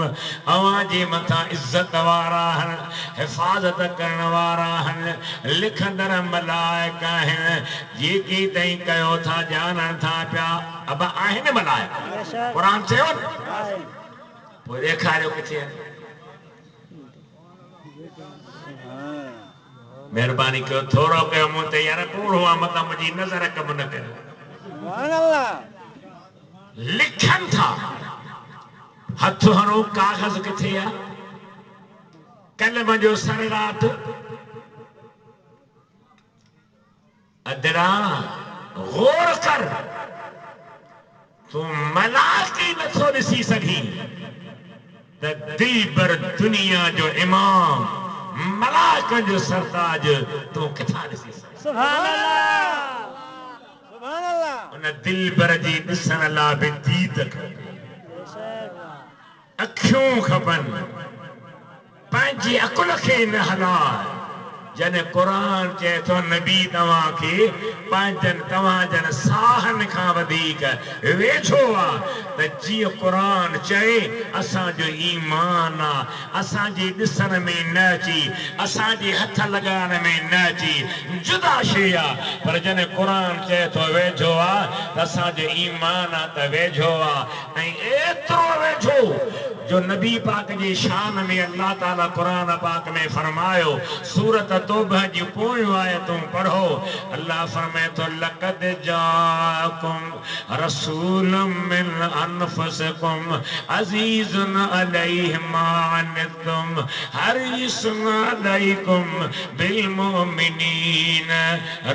अवां जे मथां इज़त वारा आहिनि हिफ़ाज़त करण वारा आहिनि लिखंदड़ मलाइक आहिनि जेकी तई कयो था ॼाणनि था पिया अब आहिनि मलाइक क़ुरान चयो न पोइ ॾेखारियो किथे आहे महिरबानी कयो थोरो कयो मूं ते यार कूड़ो आहे मतां मुंहिंजी नज़र कम न कयो लिखनि था हथ हणो कागज़ किथे आहे कलम जो सरेराट अदरा गौर कर तू मलाकी नथो ॾिसी सघी त दिल भर दुनिया जो इमाम मलाक जो सरताज तू किथां ॾिसी सघी। सुभान अल्लाह सुभान अल्लाह। उन दिल भर जी ॾिसण लाइ बि दीद अखियूं खपनि पंहिंजी अकुल खे न हलाए। जॾहिं क़ुरान चए थो नबी तव्हांखे पंहिंजनि तव्हांजनि साहनि खां वधीक वेझो आहे त जीअं क़ुरान चए असांजो ईमान आहे असांजे ॾिसण में न अची असांजे हथ लॻाइण में न अची जुदा शइ आहे पर जॾहिं क़ुरान चए थो वेझो आहे त असांजो ईमान आहे त वेझो आहे ऐं एतिरो वेझो जो नबी पाक जी शान में अल्लाह ताला कुरान पाक में फरमायो सूरत तौबह जी पोयूं आयतूं पढ़ो। अल्लाह फरमाए तो लक़द जाकुम रसूलुम मिन अनफुसिकुम अज़ीज़ुन अलैहि मा अनित्तुम हरीसुन अलैकुम बिल मोमिनीन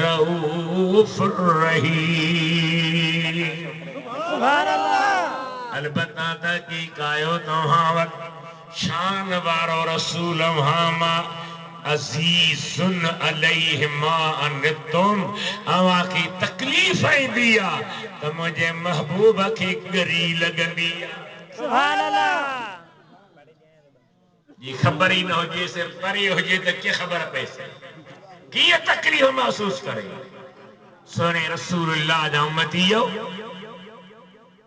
रऊफुर रहीम। सुभान अल्लाह। अलबत्ता तहकीक आयो तव्हां वटि शान वारो रसूल मुहम्मद अज़ीज़ुन अलैहि मा अनित्तुम अवांखे तकलीफ़ ईंदी आहे त मुंहिंजे महबूब खे ॻरी लॻंदी आहे। सुभान अल्लाह। जी ख़बर ई न हुजे सिर्फ़ परे हुजे त कीअं ख़बर पए कीअं तकलीफ़ महसूस करे। सोने रसूलुल्लाह जा उम्मतीयो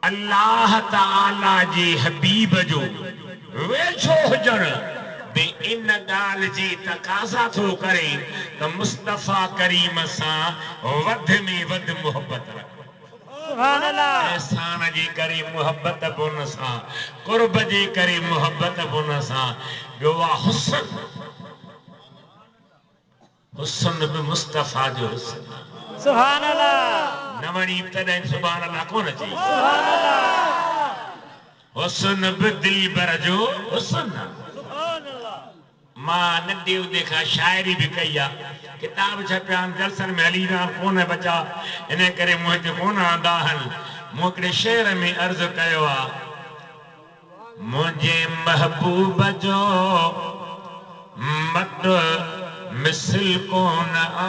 अल्लाह ताला जी हबीब जो वेझो हुजण बि इन ॻाल्हि जी तकाज़ा थो करे त मुस्तफ़ा करीम सां वध में वध मोहब्बत रखो। सुभान अल्लाह। एहसान जे करे मोहब्बत बुन सां कुर्ब जे करे मोहब्बत बुन सां ॿियो आहे हुस्न। हुस्न बि मुस्तफ़ा जो हुस्न। सुभान अल्लाह। न वणी तॾहिं सुभान अल्लाह कोन चई। सुभान अल्लाह। हुस्न बि दिल भर जो हुस्न। सुभान अल्लाह। मां नंढे हूंदे खां शाइरी बि कई आहे किताब छपिया आहिनि जलसनि में हली रहा कोन बचा इन करे मूं हिते कोन आंदा आहिनि। मूं हिकिड़े शेर में अर्ज़ु कयो आहे मुंहिंजे महबूब जो मट मिसल कोन आ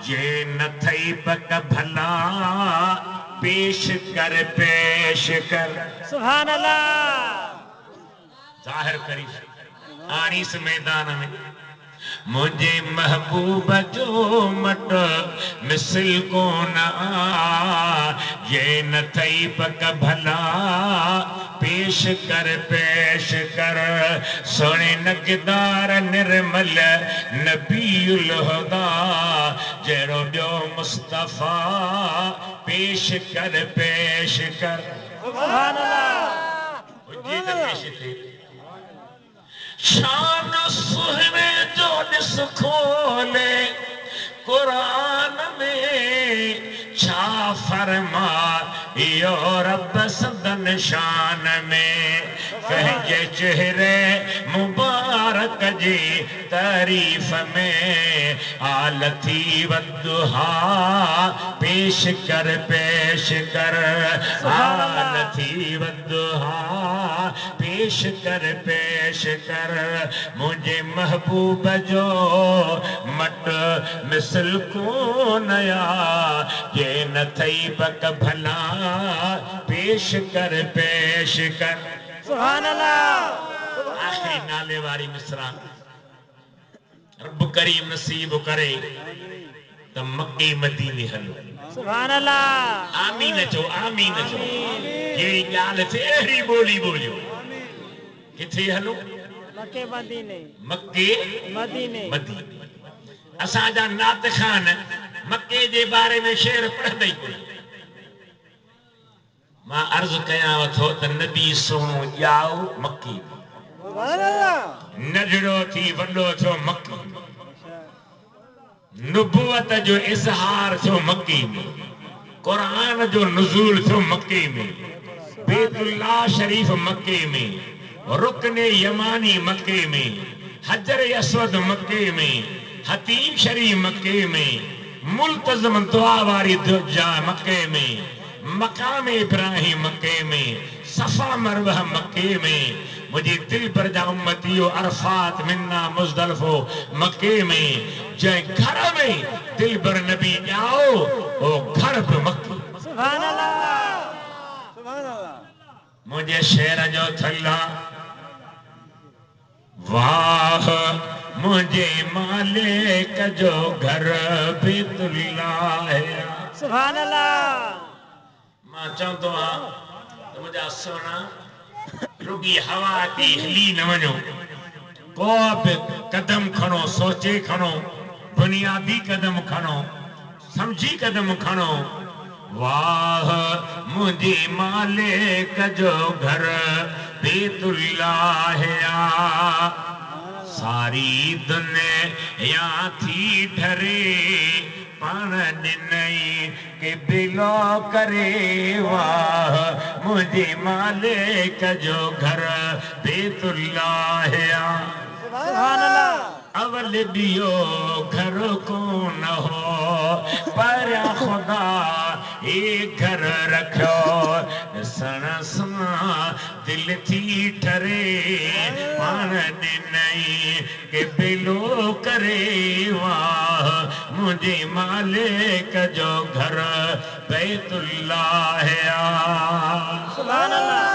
जे न थई पक भला पेश कर पेश कर। सुभान अल्लाह। ज़ाहिर करी आनीस मैदान में मुंहिंजे महबूब जो मट मिसल कोन आ जे न थई पक भला पेश कर पेश कर। सोने नगदार निर्मल नबीउल हुदा जहिड़ो ॿियो मुस्तफ़ा पेश कर पेश कर। सुभान अल्लाह। हुजे त पेश थिए। शान सुहने जो ॾिस खोले कुरान में छा फरमा इहो रब संदन शान में पंहिंजे चेहरे मुबारक जी तारीफ़ में आलती वद्दुहा पेश कर पेश कर। आलती वद्दुहा पेश कर पेश कर। मुझे महबूब जो मट मिसल कोन आ जे न थई पक भला पेश कर पेश कर। सुभान अल्लाह। आखिरी नाले वारी मिसरा रब करीम नसीब करे त मक्के मदीने हलो। सुभान अल्लाह। आमीन चो आमीन चो। जहिड़ी ॻाल्हि थिए अहिड़ी ॿोली ॿोलियो। किथे हलो मक्के मदीने। मक्के मदीने। मदीने। असांजा नात खान मक्के जे बारे में शेर पढ़ंदा ई कोन। मां अर्ज़ कयां थो त नबी सोनो ॼाओ मक्के में। सुभान अल्लाह। नंढड़ो थी वॾो थियो मक्के में। नुबुवत जो इज़हार थियो मक्के में। कुरान जो नुज़ूल थियो मक्के में। बैतुल्लाह शरीफ मक्के में। रुकने यमानी मक्के में। हजर असवद मक्के में। हतीम शरीफ मक्के में। मुल्तज़म दुआ वारी जा मक्के में। मकाम इब्राहिम मक्के में, सफा मरवा मक्के में, मुझे दिल पर जा उम्मतियो अरफात मिन्ना मुज़दलिफो मक्के में, जै घर में दिल पर नबी जाओ ओ घर पे मक्के। सुभान अल्लाह सुभान अल्लाह। मुझे शेर जो थल्ला वाह मुझे मालिक जो घर बैतुल्लाह है। सुभान अल्लाह। मां चवंदो आहियां त मुंहिंजा सोना रुगी हवा ते हिली न वञो, को बि कदम खणो, सोचे खणो, बुनियादी कदम खणो, समझी कदम खणो। वाह मुझे मालिक जो घर बैतुल्लाह है। सारी दुनिया थी डरे पान ॾिनई के बिलो करे। वाह मुझे मालिक जो घर बैतुल्लाह है। सुभान अल्लाह। अवल दियो घर को न हो पर खुदा ये घर रखो सन सना दिल थी ठरे पान ॾिनई के बिलो करे। वाह मुझे मालिक जो घर बैतुल्लाह है। सुभान अल्लाह।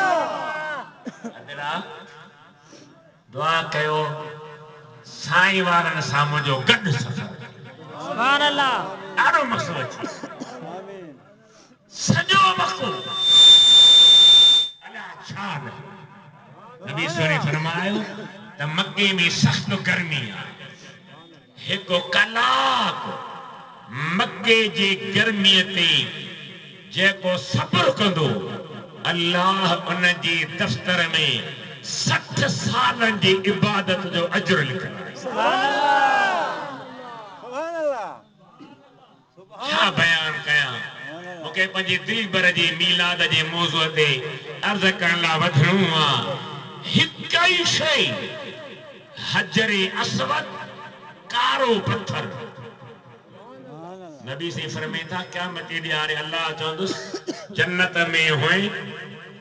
दुआ कयो साईं वारनि सां मुंहिंजो गॾु सफ़र। सुभान अल्लाह। ॾाढो मसो अचे सॼो मको अलाह छा न। नबी सोने फरमायो त मके में सख़्त गर्मी आहे। हिकु कलाक मके जी गर्मीअ ते जेको सब्र कंदो अल्लाह उन जी दफ़्तर में 60 सालन जी इबादत जो अजर लिखंदो। सुभान अल्लाह सुभान अल्लाह। छा बयान कयां? मूंखे पंहिंजी दिल भर जी मीलाद जे मौज़ूअ ते अर्ज़ करण लाइ वधणो आहे। हिकु ई शइ हजरे अस्वद कारो पत्थर। नबी से फरमाए था क़यामत जे ॾियारे अल्लाह चवंदुसि जन्नत में हुई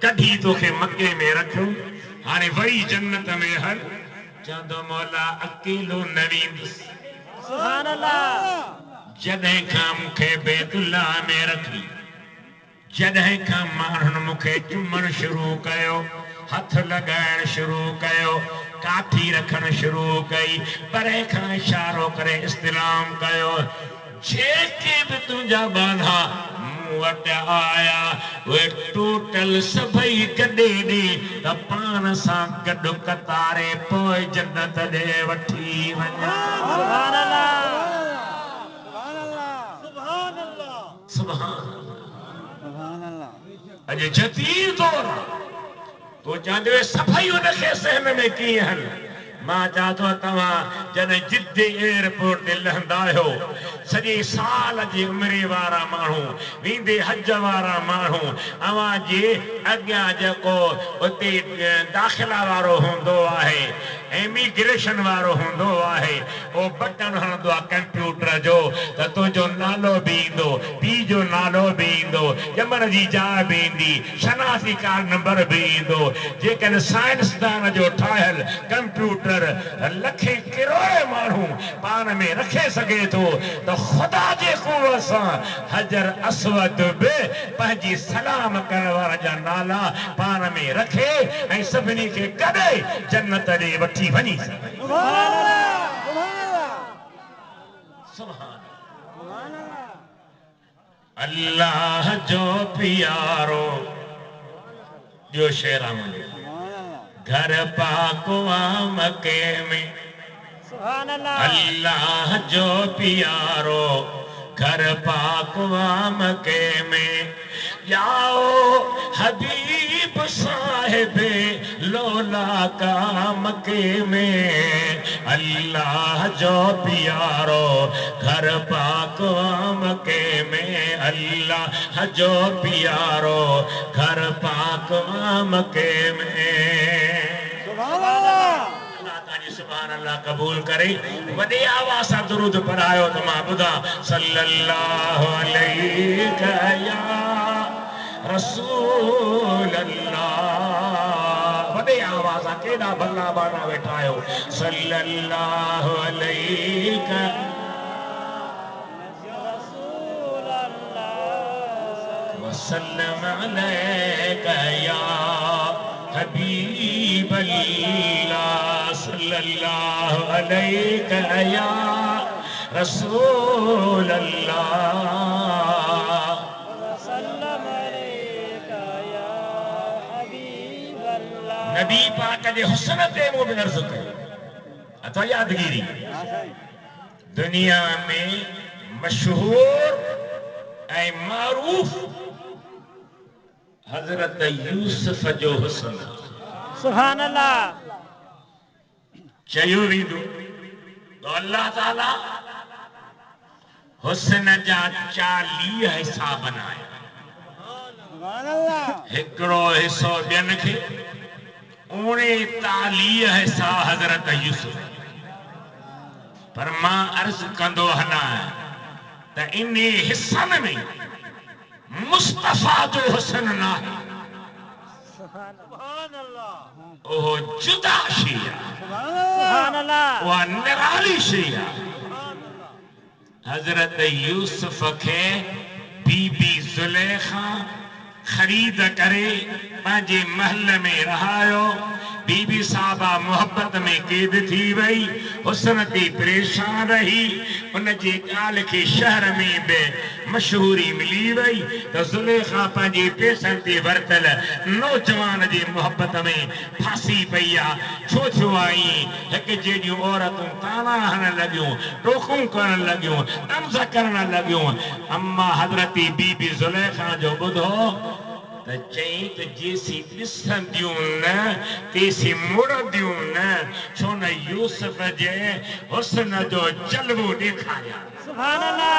कढी तोखे मके में रखूं, हाणे वरी जन्नत में हल। चवंदो मौला अकेलो न वेंदुसि। सुभान अल्लाह। जॾहिं खां मूंखे बैतुल्लाह में रखी, जॾहिं खां माण्हुनि मूंखे चुमण शुरू कयो, हथ लगाइण शुरू कयो, काठी रखण शुरू कई, परे खां इशारो करे इस्तिलाम कयो, जेके भी तुझा बांधा मूं वटि आया उहे टोटल सभई गॾे ॾे त पाण सां गॾु कतारे पोइ जन्नत ॾे वठी वञा। सुभान अल्लाह सुभान अल्लाह सुभान अल्लाह सुभान सुभान अल्लाह। अॼु जदीद दौर तो चवंदे सभई उनखे सहन में कीअं हल। मां चाहतो तव्हां जॾहिं जिद्दे एयरपोर्ट ते लहंदा आहियो, सॼे साल जी उमिरि वारा माण्हू, वेंदे हज वारा माण्हू, अव्हां जे अॻियां जेको उते दाख़िला वारो हूंदो आहे, इमिग्रेशन वारो हूंदो आहे, उहो बटन हणंदो आहे कंप्यूटर जो त तुंहिंजो नालो बि ईंदो, पीउ जो नालो बि ईंदो, ॼमण जी जाइ बि ईंदी, शनाख़ती कार्ड नंबर बि ईंदो। जेकॾहिं साइंसदान जो ठाहियल कंप्यूटर लखे करोड़े माण्हू पाण में रखे सघे थो त ख़ुदा जे क़ुव्वत सां हजर अस्वद बि पंहिंजी सलाम करण वारा जा नाला पाण में रखे ऐं सभिनी खे गॾे जन्नत ॾे वठी वञी सघे। सुभान अल्लाह सुभान सुभान अल्लाह जो प्यारो जो शेरा मुंहिंजो घर पाको मके में। सुभान अल्लाह। अल्लाह जो प्यारो घर पाको मके में। जाओ हबीब साहिब लोला का मके में। अल्लाह जो प्यारो घर पाको मके में। अल्लाह जो प्यारो घर पाको मके में। सुभान अल्लाह। सुभान अल्लाह कबूल करे। वॾे आवाज़ सां दुरूद पढ़ायो त मां ॿुधा सल्लल्लाहु अलैहि या रसूल अल्लाह वॾे आवाज़ केॾा भला बाना वेठा आहियो सल्लल्लाहु अलैहि रसूल अल्लाह वसल्लम अलैका या हबीब अल्लाह सल्लल्लाहु अलैका या रसूल अल्लाह वसल्लम अलैका या हबीब अल्लाह नबी पाक जे हुस्न ते मूं में अर्ज़ कयो अथवा यादगिरी दुनिया में मशहूर ऐं मारूफ हज़रत यूसुफ जो हुस्न सुभान अल्लाह चयो वेंदो तो अल्लाह ताला हुस्न जा 40 हिस्सा बनाया सुभान अल्लाह हिकिड़ो हिस्सो ॿियनि खे 39 हिस्सा हज़रत यूसुफ पर मां अर्ज़ कंदो हना त इन हिस्सनि में मुस्तफ़ा जो हुस्न न आहे सुभान अल्लाह ओहो जुदा शइ आहे सुभान अल्लाह उहा निराली शइ आहे हज़रत यूसुफ खे बीबी ज़ुलेखा ख़रीद करे पंहिंजे महल में रहायो बीबी साहबा मोहब्बत में क़ैद थी वई हुस्न ते परेशान रही उन जे ॻाल्हि खे शहर में बि मशहूरी मिली वई त ज़ुलेखा पंहिंजे पैसनि ते वरतल नौजवान जे मोहब्बत में फासी पई आहे छो थियो आई हिकु जहिड़ियूं औरतूं ताना हणण लॻियूं टोकूं करण लॻियूं तंज़ करण लॻियूं अम्मा हज़रत बीबी ज़ुलेखा जो ॿुधो त चई त जेसी ॾिसंदियूं न तेसी मुड़दियूं न छो न यूसुफ जे हुस्न जो जलवो ॾेखारिया सुभान अल्लाह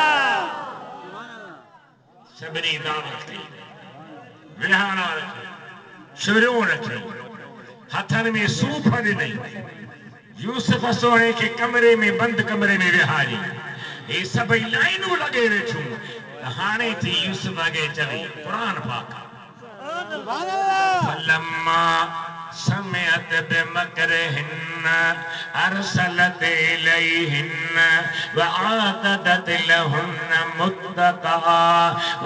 सभिनी दावत कई विहाणा रखी छुरियूं रखी हथनि में सूफ ॾिनई यूसुफ सोणे खे कमरे में बंदि कमरे में विहारी हे सभई लाइनूं लॻे वेठियूं हाणे थी यूसुफ खे चवे क़ुरान पाक सुभान अल्लाह फलम्मा समिअत बिमकरिहिन्न अरसलत इलैहिन्न वआतदत लहुन्न मुत्तका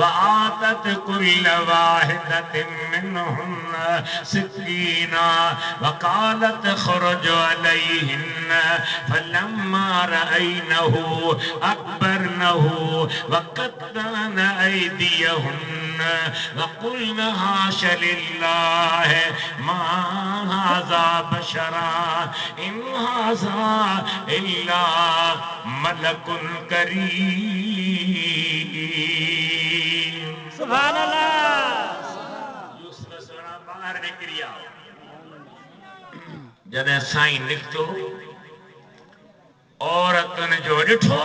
वआतत कुल्ल वाहिदतिन मिनहुन्न सिकीना वकालत खुरुज अलैहिन्न फलम्मा रअयनहु अकबरनहु वक़त्तअन ऐदियहुन्न वक़ुल्न हाश लिल्लाह मा हाज़ा बशरा इन हाज़ा इल्ला मलकुन करीम सुभान अल्लाह यूसुफ सोना बाहर निकरी आओ जॾहिं साईं निकितो औरतुनि जो ॾिठो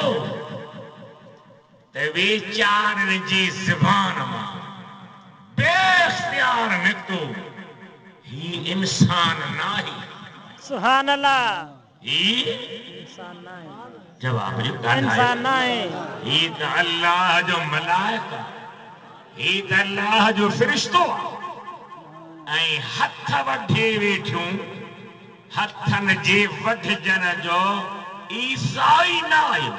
त वीचारनि जी ज़बान मां बेख्तियार निकितो ही इंसान नाहे सुभान अल्लाह ही इंसान ना है जवाब जो इंसान ना है ही त अल्लाह जो मलाइका ही त अल्लाह जो फ़रिश्तो ऐं हथ वढे वेठियूं हथनि जे वढजण जो ईसाई न आयो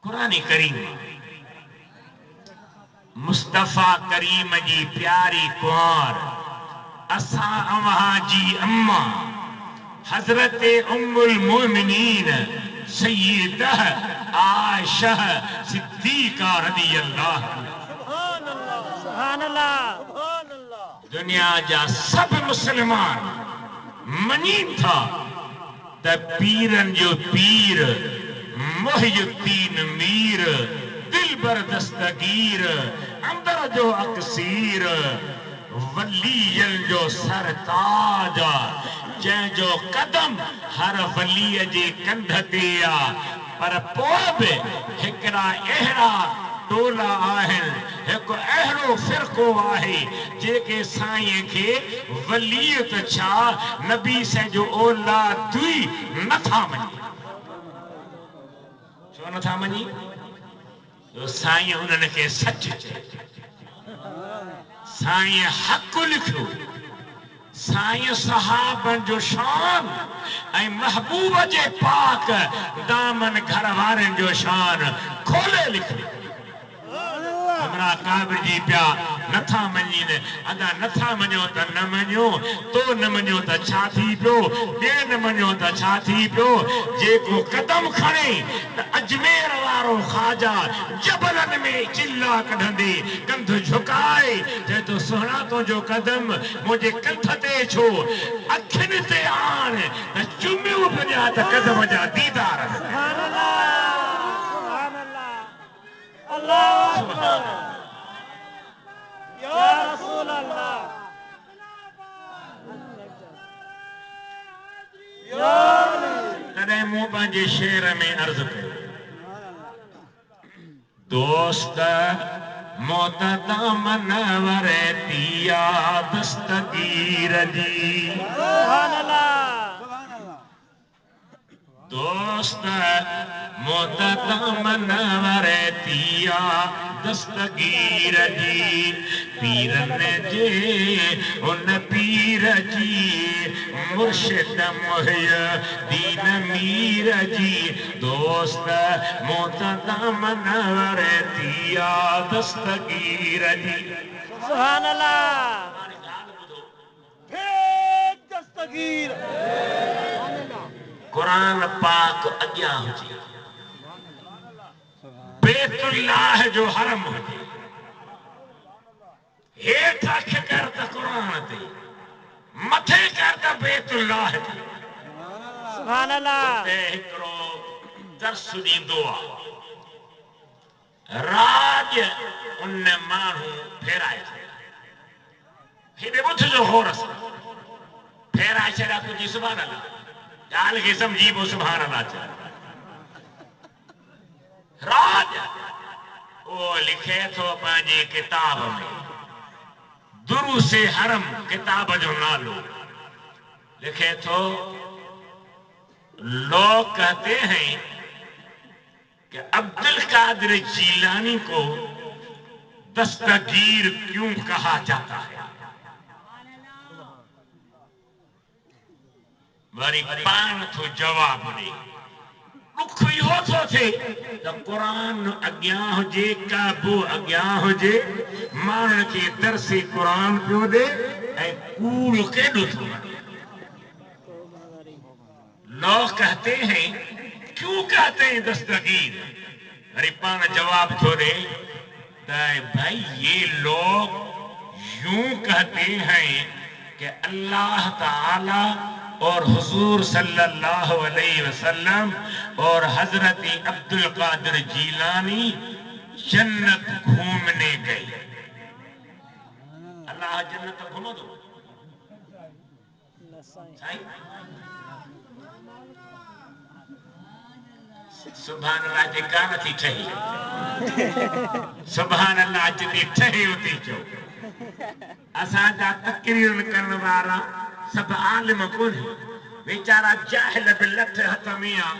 क़ुरान करीम मुस्तफ़ा करीम जी प्यारी कुंवर असां अव्हां जी अम्मा हज़रत उम्मुल मोमिनीन सय्यदह आयशा सिद्दीक़ा रज़ियल्लाहु सुभान अल्लाह दुनिया जा सब मुसलमान मञीन था त पीरन जो पीर मुहियुद्दीन मीर दिलबर दस्तगीर अंदर जो अक्सीर वलीयन जो सरताज जंहिंजो कदम हर वलीअ जे कंध ते आहे पर पोइ बि हिकिड़ा अहिड़ा टोला आहिनि हिकु अहिड़ो फ़िरक़ो आहे जेके साईं खे वलीयत छा नबी जो औलाद ई नथा मञी छो नथा मञी तो साईं उन्हनि खे सच चए, साईं हक़ लिखियो, साईं सहाबन जो शान ऐं महबूब जे पाक दामन घर वारनि जो शान खोले लिखियो। हमरा काबिर जी पिया नथा मञीन, अदा नथा मञो त न मञो, तो न मञो त छा थी पियो, ॿिए न मञो त छा थी पियो। जेको कदम खणे त अजमेर वारो ख़ाजा जबलनि में चिल्ला कढंदे कंध झुकाए चए तो सुहिणा तुंहिंजो कदम मुंहिंजे कंठ ते छो, अखियुनि ते आण त चुमियो वञा त कदम जा दीदार। सुभान अल्लाह, सुभान अल्लाह, अल्लाह अकबर, या रसूल अल्लाह, तॾहिं मूं पंहिंजे शेर में अर्ज़ कयो, दोस्त मौत दामन वरती दस्तगीर जी। सुभान अल्लाह, दोस्त मौत दामन वरती दस्तगीर जी, पीरन जे उन पीर जी मुर्शिद मुहियुद्दीन मीर जी। दोस्त मौत दामन वरती दस्तगीर जी। सुभान अल्लाह, दस्तगीर कुरान पाक अॻियां हुजे, बैतुल्लाह जो हरम हुजे, हेठ अख कर त कुरान ते, मथे कर त बैतुल्लाह ते। सुभान अल्लाह, उते हिकिड़ो दर्स ॾींदो आहे, राज उन माण्हू फेराए छॾिया, हेॾे ॿुध जो होरस फेराए छॾिया तुंहिंजी। सुभान अल्लाह, ॻाल्हि खे सम्झी पोइ सुभान अल्लाह चए। राज वो लिखे थो पंहिंजी किताब में, दुरूस हरम किताब जो नालो लिखे थो, लोग कहते हैं कि अब्दुल कादिर जीलानी को दस्तगीर क्यों कहा जाता है। वरी पान थो जवाब ॾे, दुख इहो थो थिए त क़ुरान अॻियां हुजे, काबो अॻियां हुजे, माण्हुनि खे दर्से क़ुरान पियो ॾे ऐं कूड़ केॾो थो वणे। लोग कहते हैं, क्यों कहते हैं दस्तगीर। अरे पान जवाब थो ॾे त भाई ये लोग यूं कहते हैं कि अल्लाह ताला और हुजूर सल्लल्लाहु अलैहि वसल्लम और हजरत अब्दुल कादिर जीलानी जन्नत घूमने गए। अल्लाह जन्नत घुमा दो सुभान अल्लाह जे कान थी ठही, सुभान अल्लाह जिते ठहे उते चओ। असांजा तकरीर करण वारा सब आलिम कोन, वीचारा जाहिल बि लठ हथ में आ,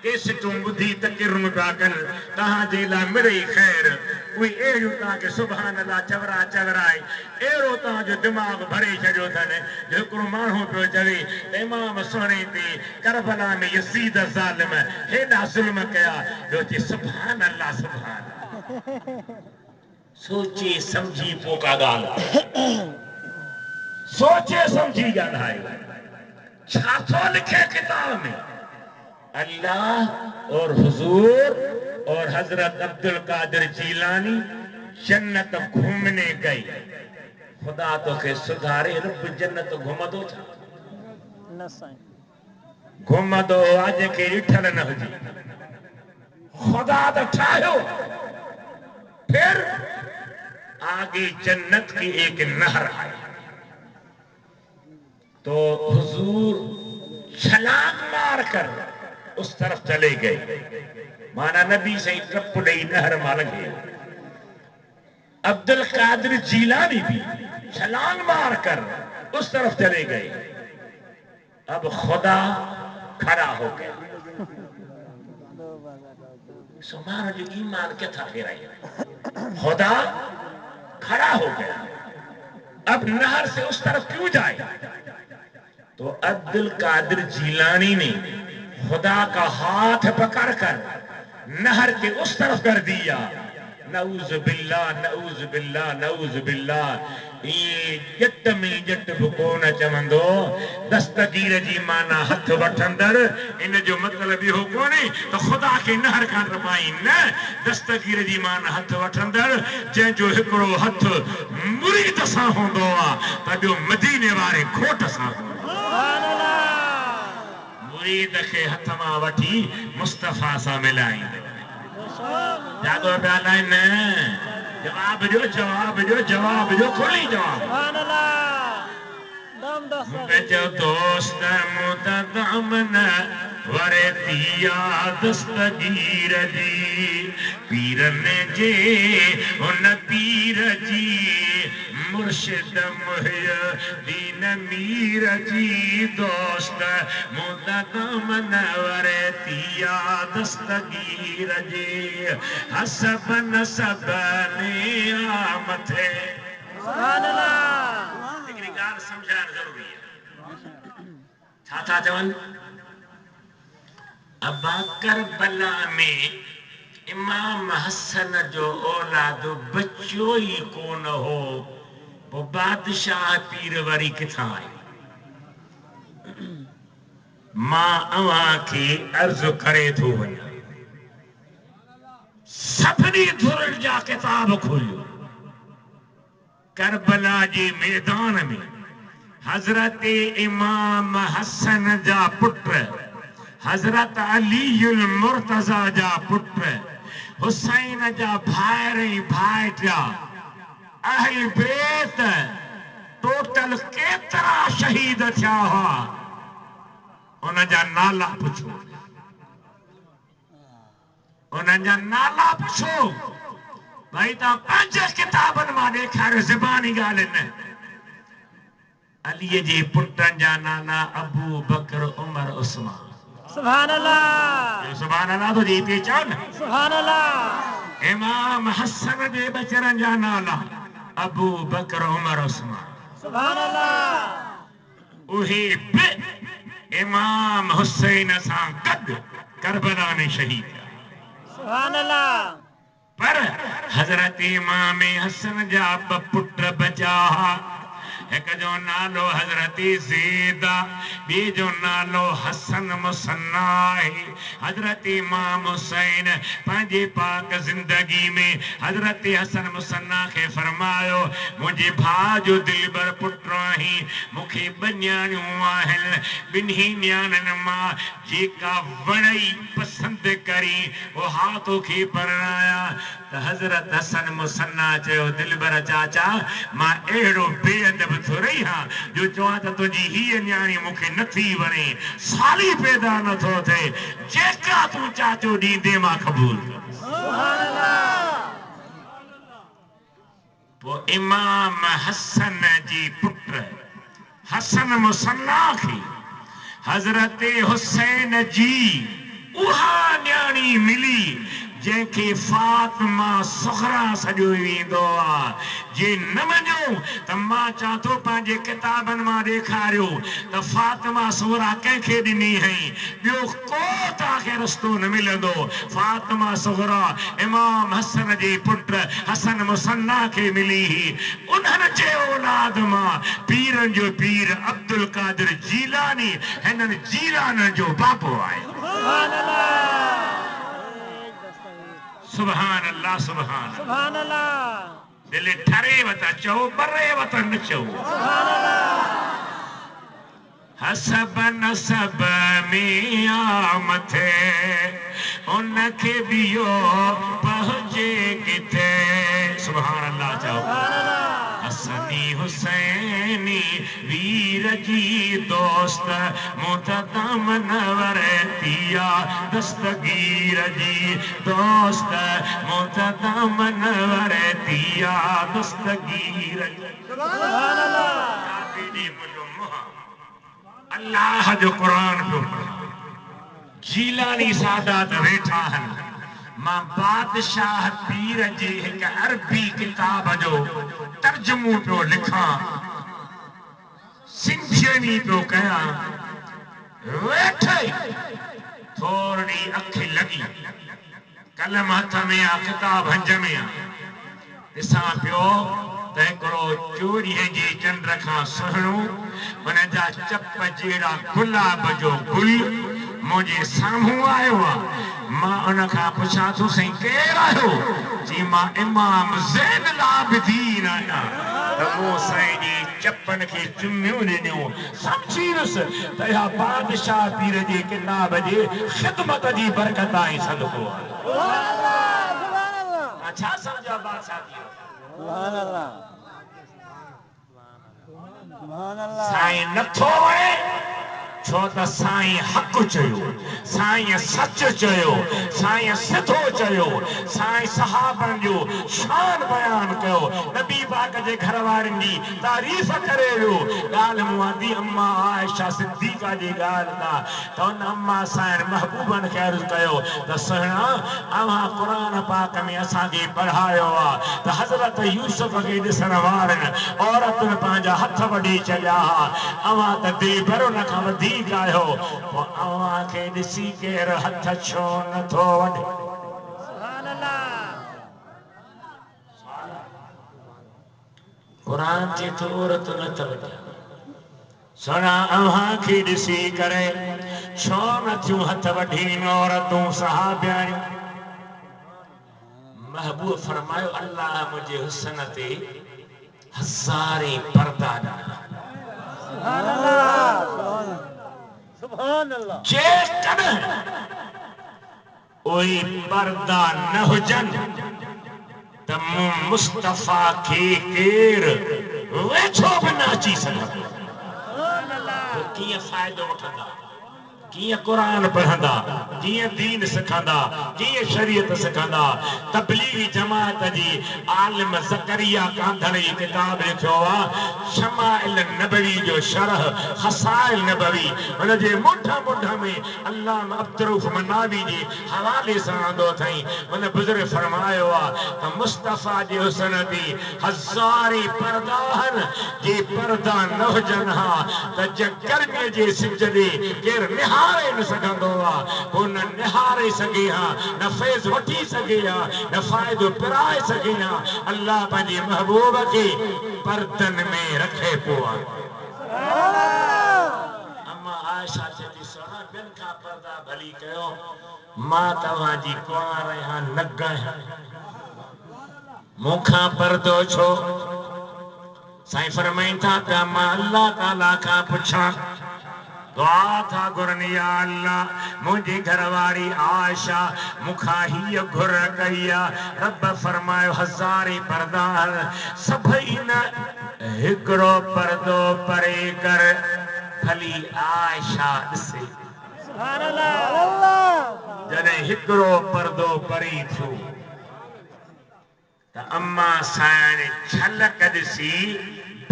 केसटूं ॿुधी तकरीरूं पिया कनि, तव्हांजे लाइ मिड़ई ख़ैर। उहे अहिड़ियूं तव्हांखे सुभान अल्लाह चवरा चवराए अहिड़ो तव्हांजो दिमाग़ भरे छॾियो अथनि जो हिकिड़ो माण्हू पियो चवे त इमाम सुहिणे ते करबला में यज़ीद ज़ालिम हेॾा ज़ुल्म कया, ॿियो चए सुभान अल्लाह सुभान अल्लाह। सोचे सम्झी पोइ का ॻाल्हि, सोचे समझी ॻाल्हाए। छा थो लिखे किताब में, अल्लाह और हुजूर और हजरत अब्दुल कादिर जीलानी जन्नत घूमने गई। खुदा तोखे सुधारे, रब जन्नत घुमंदो छा? न साईं, घुमंदो अॼ खे ॾिठल न हुजे। खुदा तो ठाहियो, फिर आगे जन्नत की एक नहर आई तो हुजूर छलांग मार कर उस तरफ चले गए। माना नबी से टप नहीं नहर मार गए। अब्दुल कादिर जीलानी भी छलांग मार कर उस तरफ चले गए। अब खुदा खड़ा हो गया। सुमार जो ईमान क्या था फिर आई खुदा खड़ा हो गया अब नहर से उस तरफ क्यों जाए तो अब्दुल कादिर जिलानी ने खुदा का हाथ पकड़कर नहर के उस तरफ कर दिया नऊज बिल्लाह नऊज बिल्लाह नऊज बिल्लाह ये जट में जट बुकोन चवंदो दस्तगीर जी माना हथ वठंदड़ इन जो मतलब इहो कोन्हे तो खुदा के नहर खां टपाई न दस्तगीर जी माना हथ वठंदड़ जंहिंजो हिकिड़ो हथ मुरीद सां हूंदो आहे त ॿियो मदीने वारे खोट सां मुरीद खे हथ मां वठी मुस्तफा सां मिलाईंदो जागो प्याला न जवाब जो खोली जवाब सुभान अल्लाह दम दस्तगीर जो दोस्त मुतदमन वरे दिया दस्तगीर जी पीरन जे उन पीर जी मुर्शिद मुहियुद्दीन मीर जी दोस्त मुतदमन वरे दिया दस्तगीर जी हसब नसब ने मथे सुभान अल्लाह हिकिड़ी ॻाल्हि सम्झाइण ज़रूरी आहे छा था चवनि अबा करबला में इमाम हसन जो औलाद बच्चो ही कोन हो वो बादशाह पीर वरी किथां आई मां अवां खे अर्ज़ करे थो वञा सभिनी धुरनि जा किताब खोलियो करबला जे मैदान में हजरत इमाम हसन जा पुत्र हजरत अलीउल मुर्तजा जा पुत्र हुसैन जा भाइर भाइटिया अहल बैत टोटल केतिरा शहीद थिया हुआ उन जा नाला पुछो उन जा नाला पुछो भाई ता पंज किताबन मां ॾेखारियो ज़बानी ॻाल्हि न अलीअ जे पुटनि जा नाला अबू बकर उमर उस्मान सुभान अल्लाह तो जी पे चवन सुभान अल्लाह इमाम हसन जे बचरन जा नाला अबू बकर उमर उस्मान सुभान अल्लाह उहे बि इमाम हुसैन सां गॾु करबला में शहीद थिया सुभान अल्लाह पर हजरत इमाम हसन जा ब पुट बचा एक जो नालो हजरत ज़ैदा बे जो नालो हसन मुसन्ना है हजरत इमाम हुसैन पंहिंजे पाक जिंदगी में हजरत हसन मुसन्ना के फरमायो मुझे भाउ जो दिलबर पुट आहीं मूंखे ॿ न्याणियूं आहिनि ॿिन्ही न्याणियुनि मां जेका वणई पसंदि करी उहा तोखे परणाया त हजरत हसन मुसन्ना चयो दिलबर चाचा मां अहिड़ो बेअदब थो रही हां जो चवां त तुंहिंजी हीअ न्याणी मूंखे नथी वणे साली पैदा नथो थिए जेका तूं चाचो ॾींदे मां क़बूल सुभान अल्लाह पोइ इमाम हसन जी पुट हसन मुसन्ना खे हजरत हुसैन जी उहा न्याणी मिली जंहिंखे फातिमा सुगरा सॼो वेंदो आहे जे न मञो त मां चवां थो पंहिंजे किताबनि मां ॾेखारियो त फातिमा सुगरा कंहिंखे ॾिनी हुई ॿियो को तव्हांखे रस्तो न मिलंदो फातिमा सुगरा इमाम हसन जे पुट हसन मुसन्ना खे मिली उन्हनि जे औलाद मां पीरनि जो पीर अब्दुल कादिर जीलानी हिननि जीलाननि जो बाबो आहे सुभान अल्लाह सुभान अल्लाह सुभान सुभान अल्लाह दिल ठरे वता चओ बरे वता न चओ सुभान अल्लाह हसब नसब में आमथे उनखे बियो पहुंचे किथे सुभान अल्लाह चओ सुभान अल्लाह हसनी हुसैनी वीर जी दोस्त मुतदम नवर तिया दस्तगीर जी दोस्त मुतदम नवर तिया दस्तगीर सुभान अल्लाह अल्लाह जो कुरान पियो जीलानी सादात वेठा आहिनि मां बादशाह पीर जे एक अरबी किताब जो तर्जुमो पियो लिखां सिंधियनी पियो कयां वेठे थोड़ी अखि लगी कलम हथ में आ किताब हंज में आ ॾिसां पियो त हिकिड़ो चोरीअ जे चंड खां सुहिणो हुन जा चप जहिड़ा गुलाब जो गुल मुंहिंजे साम्हूं आयो आहे मां उन खां पुछां थो साईं केरु आहियो जी मां इमाम ज़ैनुल आबिदीन आहियां त मूं साईं जी चपनि खे चुमियूं ॾिनियूं सम्झी वियुसि त इहा बादशाह पीर जे किताब जे ख़िदमत जी बरकत आहे सदको आहे छा सम्झो बादशाह पीर साईं नथो वणे छो त साईं हक़ चयो साईं सच चयो साईं सिधो चयो साईं सहाबनि जो शान बयान कयो नबी पाक जे घर वारनि जी तारीफ़ करे वियो ॻाल्हि मूं आंदी अम्मा आयशा सिद्दीक़ा जी ॻाल्हि ता त उन अम्मा साईं महबूबनि खे अर्ज़ु कयो त सुहिणा अव्हां क़ुरान पाक में असांखे पढ़ायो आहे त हज़रत यूसुफ खे ॾिसण वारनि औरतुनि पंहिंजा हथ वढी छॾिया अव्हां त दिलबर उन खां वधीक आहियो पोइ अव्हां खे ॾिसी केरु हथ छो नथो वढे क़ुरान जे तौर ते न त सुना अव्हां खे ॾिसी करे छो नथियूं हथ वढीनि औरतूं सहाबियाणियूं महबूब फरमायो अल्लाह मुंहिंजे हुस्न ते हज़ारे पर्दा ॾिना जेकॾहिं उहे पर्दा न हुजनि त मूं मुस्तफ़ा खे केरु वेझो बि न अची सघंदो कीअं फ़ाइदो वठंदा कीअं क़ुरान पढ़ंदा कीअं दीन सिखंदा कीअं शरीयत सिखंदा तबलीगी जमात जी आलिम ज़करिया कांधड़ जी किताब लिखियो आहे शमाइल नबवी जो शरह खसाइल नबवी हुन जे मुंढ में अल्लामा अब्दुर्रऊफ़ मनावी जे हवाले सां आंदो अथई हुन बुज़ुर्ग फरमायो आहे त मुस्तफ़ा जे हुस्न ते हज़ारे पर्दा आहिनि जे पर्दा न हुजनि हा त गर्मीअ जे सिज ते केरु निहारे न सघंदो आहे पोइ न निहारे सघे हा न फैज़ वठी सघे हा न फ़ाइदो पिराए सघे हा अल्लाह पंहिंजे महबूब खे पर्दनि में रखे पियो आहे अम्मा आयशा चई सोना ॿियनि खां पर्दा भली कयो मां तव्हांजी कुंवार आहियां न ॻाहियां मूंखां पर्दो छो साईं फरमाइनि था पिया मां अल्लाह ताला खां पुछां दुआ था घुरनि या अल्लाह मुंहिंजी घरवारी आयशा मूंखां हीअ घुर कई आहे रब फरमायो हज़ारे पर्दा सभई न हिकिड़ो पर्दो परे कर भली आयशा ॾिसे जॾहिं हिकिड़ो पर्दो परे थियो त अम्मा साईं झलक ॾिसी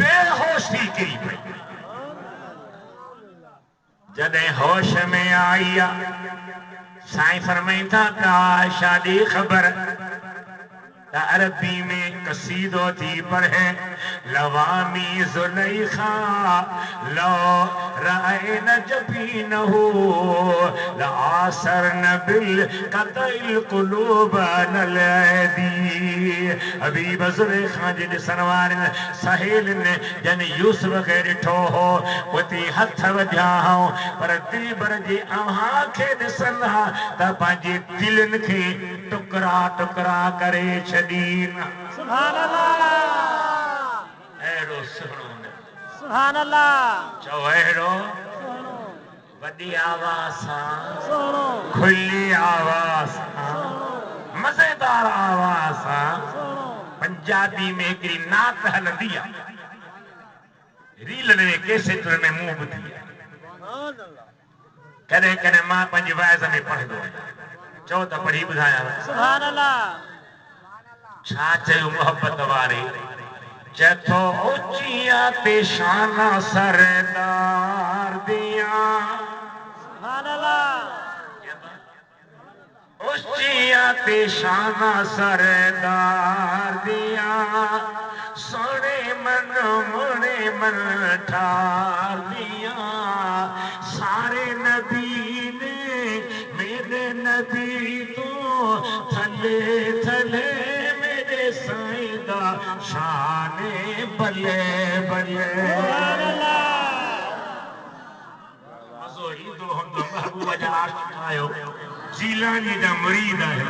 बेहोशी किरी पई जॾहिं होश में आई आहे साईं फरमाइनि था त आयशा ॾे ख़बर त अरबी में कसीदो थी पढ़े लवामी ज़ुलैखा लो रायन जबीनहु लासरन बिल कतल कुलूब अल अदी हबीब ज़ुलैखा जे ॾिसण वारनि सहेलियुनि जन यूसुफ खे ॾिठो हो उते हथ वधिया हो पर दिलबर जे अव्हां खे ॾिसनि हा त पंहिंजे दिलनि खे टुकड़ा टुकड़ा करे छॾीन सुभान अल्लाह अहिड़ो सुहिणो सुभान अल्लाह चओ अहिड़ो वॾी आवाज़ सां खुली आवाज़ सां मज़ेदार आवाज़ सां पंजाबी में हिकिड़ी नात हलंदी आहे रीलनि में कैसेटुनि में मूं ॿुधी आहे कॾहिं कॾहिं मां पंहिंजी वाइज़ में पढ़ंदो आहियां चओ त पढ़ी ॿुधायांव सुभान अल्लाह छा चयो मोहब्बत वारे चथो ऊचिया ते शाना सरदार दिया सुभान अल्लाह ऊचिया उचिया ते शाना सरदार दिया सोने मन मोने मन ठार दिया सारे नबी ने मेरे नबी तो थले थले मेरे साईदा शाने बल्ले बल्ले मज़ो ईंदो हुंदो महबूब जा आशिक़ आयो जीलानी दा मुरीद है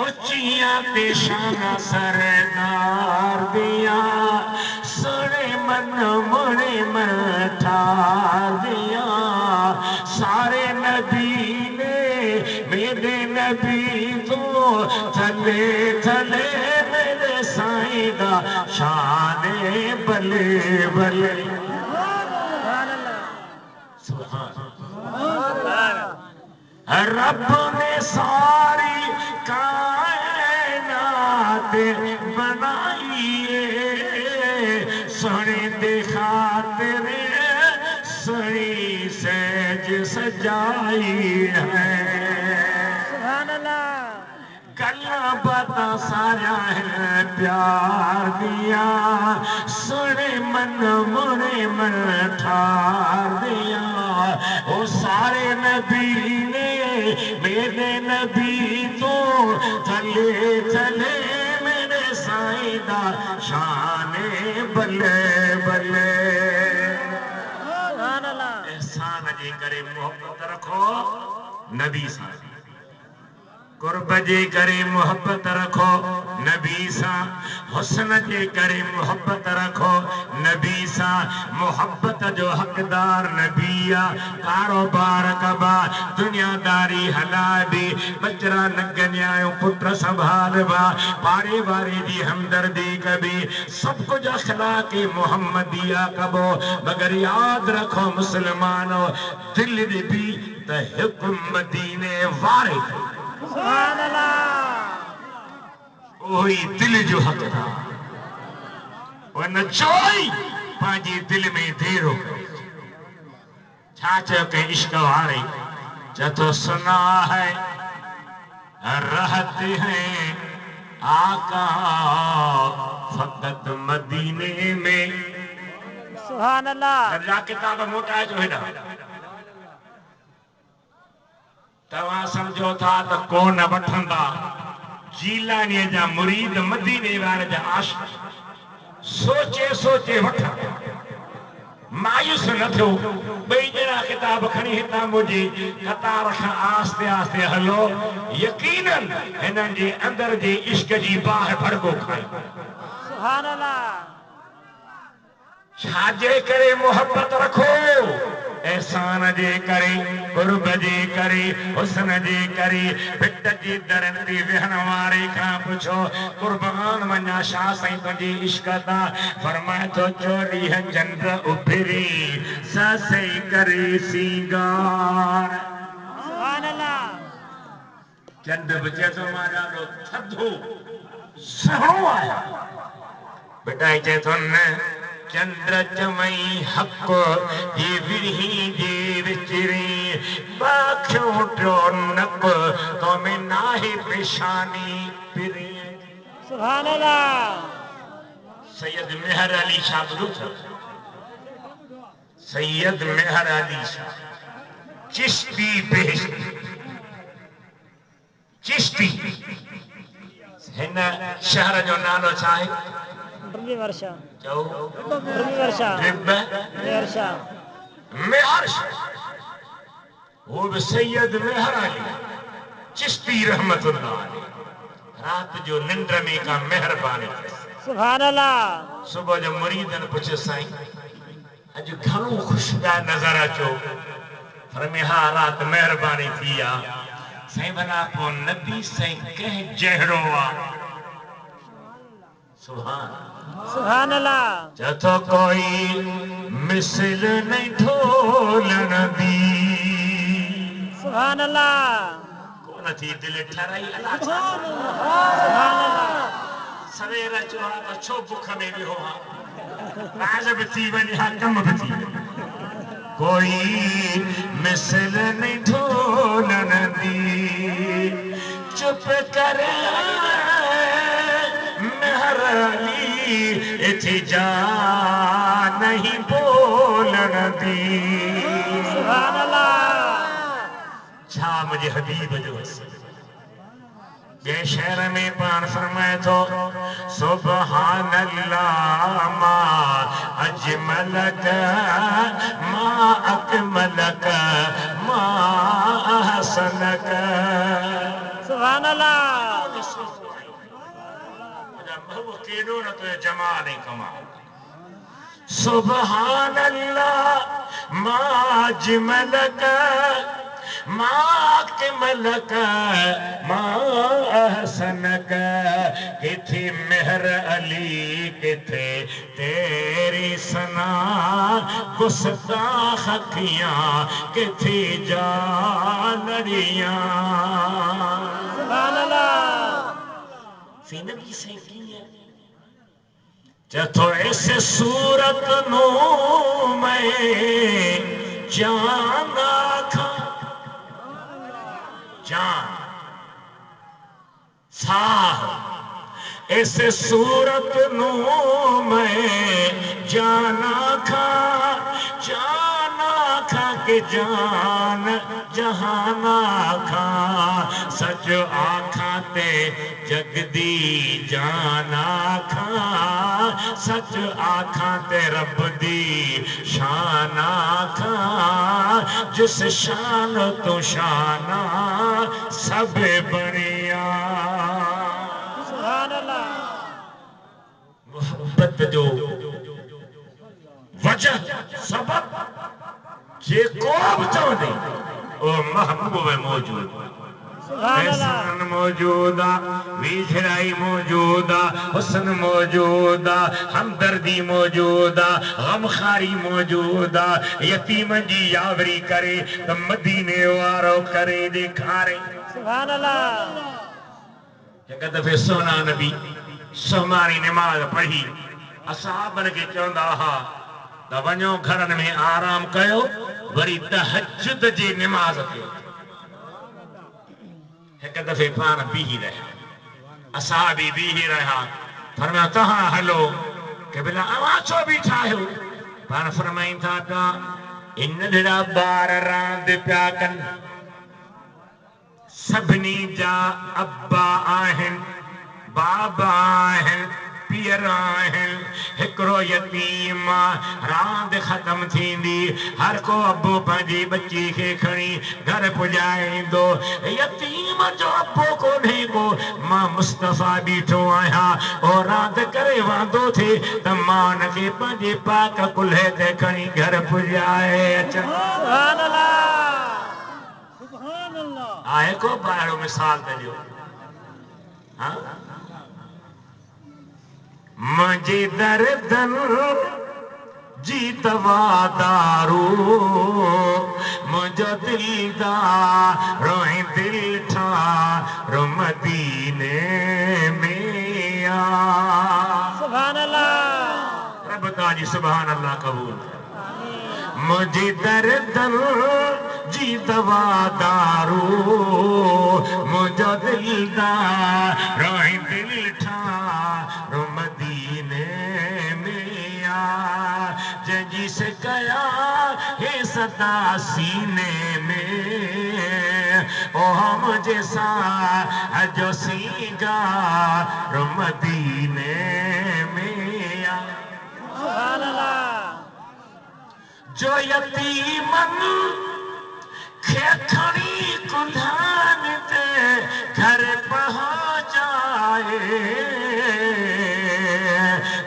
उचिया ते शाना सरदार दिया सोने मन मोने मन ठार दिया सारे नबी ने मेरे नबी तो थले थले मेरे साईदा शाने बल्ले बल्ले रब ने सारी कायनात बनाई सोने दे खातिर सोनी सेज सजाई है गल्ला बाता सारा है प्यार दिया सोने मन मोने मन ठार दिया वो सारे नबी ने मेरे नबी तो थले थले मेरे साईदा शाने बल्ले बल्ले एहसान जी करे मोहब्बत रखो नबी सा कुर्ब जे करे मोहब्बत रखो नबी सा हुस्न जे करे मोहब्बत रखो नबी सा मोहब्बत जो हकदार नबिया कारोबार कबा दुनियादारी हलाबी बचरा नगन्यायो पुत्र संभालबा पारे वारे दी हमदर्दी कभी सब कुछ अखलाक मोहम्मदिया कबो मगर याद रखो मुसलमानों दिल दी भी त हुक्म मदीने वारे सुभान अल्लाह ओही दिल जो हकदार वन चोई पांजी दिल में देरो छाचे के इश्क वारे जतो सुना है रहते हैं आका फकत मदीने में सुभान अल्लाह अल्लाह किताब मोटा जो है ना तवा समझो था तो कौन वठंदा जीलानी जा मुरीद मदीने वाले जा आशिक़ सोचे सोचे वठा मायूस न थियो बई जरा किताब खणी हितां मुझे कतार खां आस्ते आस्ते हलो यकीनन हिनन जे अंदर जे इश्क जी बाह भड़को खाए सुभान अल्लाह छाजे करे मोहब्बत रखो एहसान जे करे कुर्ब जे करे हुस्न जे करे भिट जी दरन ते वेहण वारे खां पुछो कुर्बान वञा छा साईं तुंहिंजे इश्क ता फरमाए थो चोरी है चंद्र उभरी ससई करे सींगार सुभान अल्लाह चंद्र बचे तो मां ॾाढो थधो सुहिणो आया बेटा चए थो न चंद्र चमई हक ये विरही जे विचरे बाखियो नक तो में नाहे पेशानी पिरे सुभान अल्लाह सैयद मेहर अली शाह ॿुधो था सैयद मेहर अली शाह चिश्ती बेहश्ती चिश्ती हिन शहर जो नालो छा आहे बर्मी वर्षा चओ बर्मी वर्षा वर्षा मेहर वो भी सैयद मेहर अली चिश्ती रहमतुल्लाह अलैह रात जो निंड में का मेहरबानी सुभान अल्लाह सुबह जो मुरीदन पुछे साईं अज घणो खुशदा नजर अचो फरमे हा रात मेहरबानी थी आ साईं भला को नबी साईं कह जहरो आ सुभान अल्लाह जतो कोई मिसल नहीं ढोलन दी सुभान अल्लाह कौन थी दिल ठराई अल्लाह सुभान अल्लाह सवेरा चुहा तो छो भूख में भी हो राज भी थी वनी हा कम भी थी कोई मिसल नहीं ढोलन दी चुप कर मेहर अली इथे जा नहीं बोलन दी। सुभान अल्लाह। छा मुझे हबीब जो ये शहर में पान फरमाए तो सुभान अल्लाह मा अजमलक मा अकमलक मा अहसनक। सुभान अल्लाह। केडो न तो जमाल ही कमाल। सुभान अल्लाह मा अजमलक मा अकमलक मा अहसनक। किथे मेहर अली किथे तेरी सना गुस्ताख अखियां किथे जा लड़ियां। सुभान अल्लाह। सी नबी से की है जथो ऐसे सूरत नो मैं जाना खा जान साह ऐसे सूरत नो मैं जाना खा के जान जहाना खा। सच आखा ते जगदी जाना खा सच आखा ते रब दी शाना खा। जिस शान तो शाना सब बनिया। सुभान अल्लाह। मोहब्बत जो वजह सबब जेको बि चवंदे ओ महबूब में मौजूद। सुभान अल्लाह। एहसान मौजूद आ, वेझराई मौजूद आ, हुस्न मौजूद आ, हमदर्दी मौजूद आ, गमखारी मौजूद आ। यतीम जी यावरी करे त मदीने वारो करे ॾेखारे। सुभान अल्लाह। हिक दफ़े सोना नबी सोमारी नमाज पढ़ी असहाबन खे चवंदा हा त वञो घरनि में आराम कयो वरी तहज्जुद जी नमाज कयो। हिक दफ़े पाण बीही रहिया असहाबी बीही रहिया फरमाया तव्हां हलो के भला अवां छो बीठा आहियो। पाण फरमाइनि था त इन नंढड़ा ॿार रांदि पिया कनि सभिनी जा अब्बा आहिनि बाबा आहिनि पीर आहिनि। हिकिड़ो यतीम रांदि ख़त्म थींदी हर को अब्बो पंहिंजी बच्ची खे खणी घर पुॼाईंदो। यतीम जो अब्बो कोन्हे को मां मुस्तफ़ा बीठो आहियां ओ रांदि करे वांदो थिए त मां हुनखे पंहिंजे पाक कुल्हे ते खणी घर पुॼाए अचां। सुभान अल्लाह। सुभान अल्लाह। आहे को ॿाहिरो मिसाल त ॾियो। हाँ मुझे दर्दन जी दवा दारू मुझो दिलदार रोए दिल ठारो मदीने में आ। सुभान अल्लाह। रब ताजी सुभान अल्लाह कबूल। मुझे दर्दन जी दवा दारू मुझो दिलदार रोए दिल ठारो जंजी से गया है सदा सीने में ओ मुझे सा जो सीगा मदीने में आ। सुभान अल्लाह। जो यतीमन खे खणी कुल्हान ते घर पहुंचाए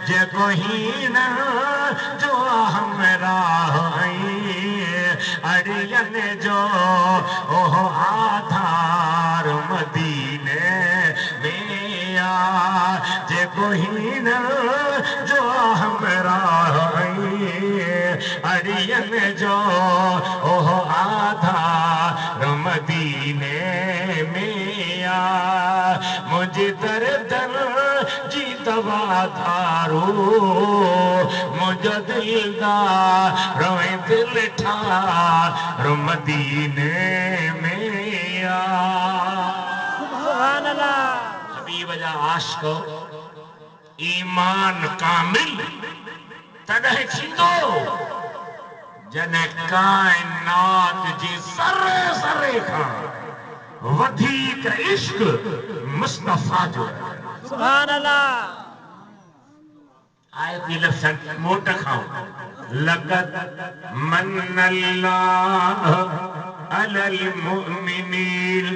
जेको ही न जो हमरा अड़ियन जो ओह आधार मदीने में आ। जेको ही न जो हमरा अड़ियन जो ओह आधार मदीने में आ। मुझे दर्दन जी दवा धारो मुझो दिलदार रोए दिल ठारो मदीने में आ। अल्लाह हबीब जा आशिको ईमान कामिल तॾहिं थींदो जॾहिं काइनात जी सरे सरे खां वधीक इश्क मुस्तफा जो सुभान अल्लाह आयत जी लफ्ज़ मोट खां लक़द मन्नल्लाहु अलल मुमिनीन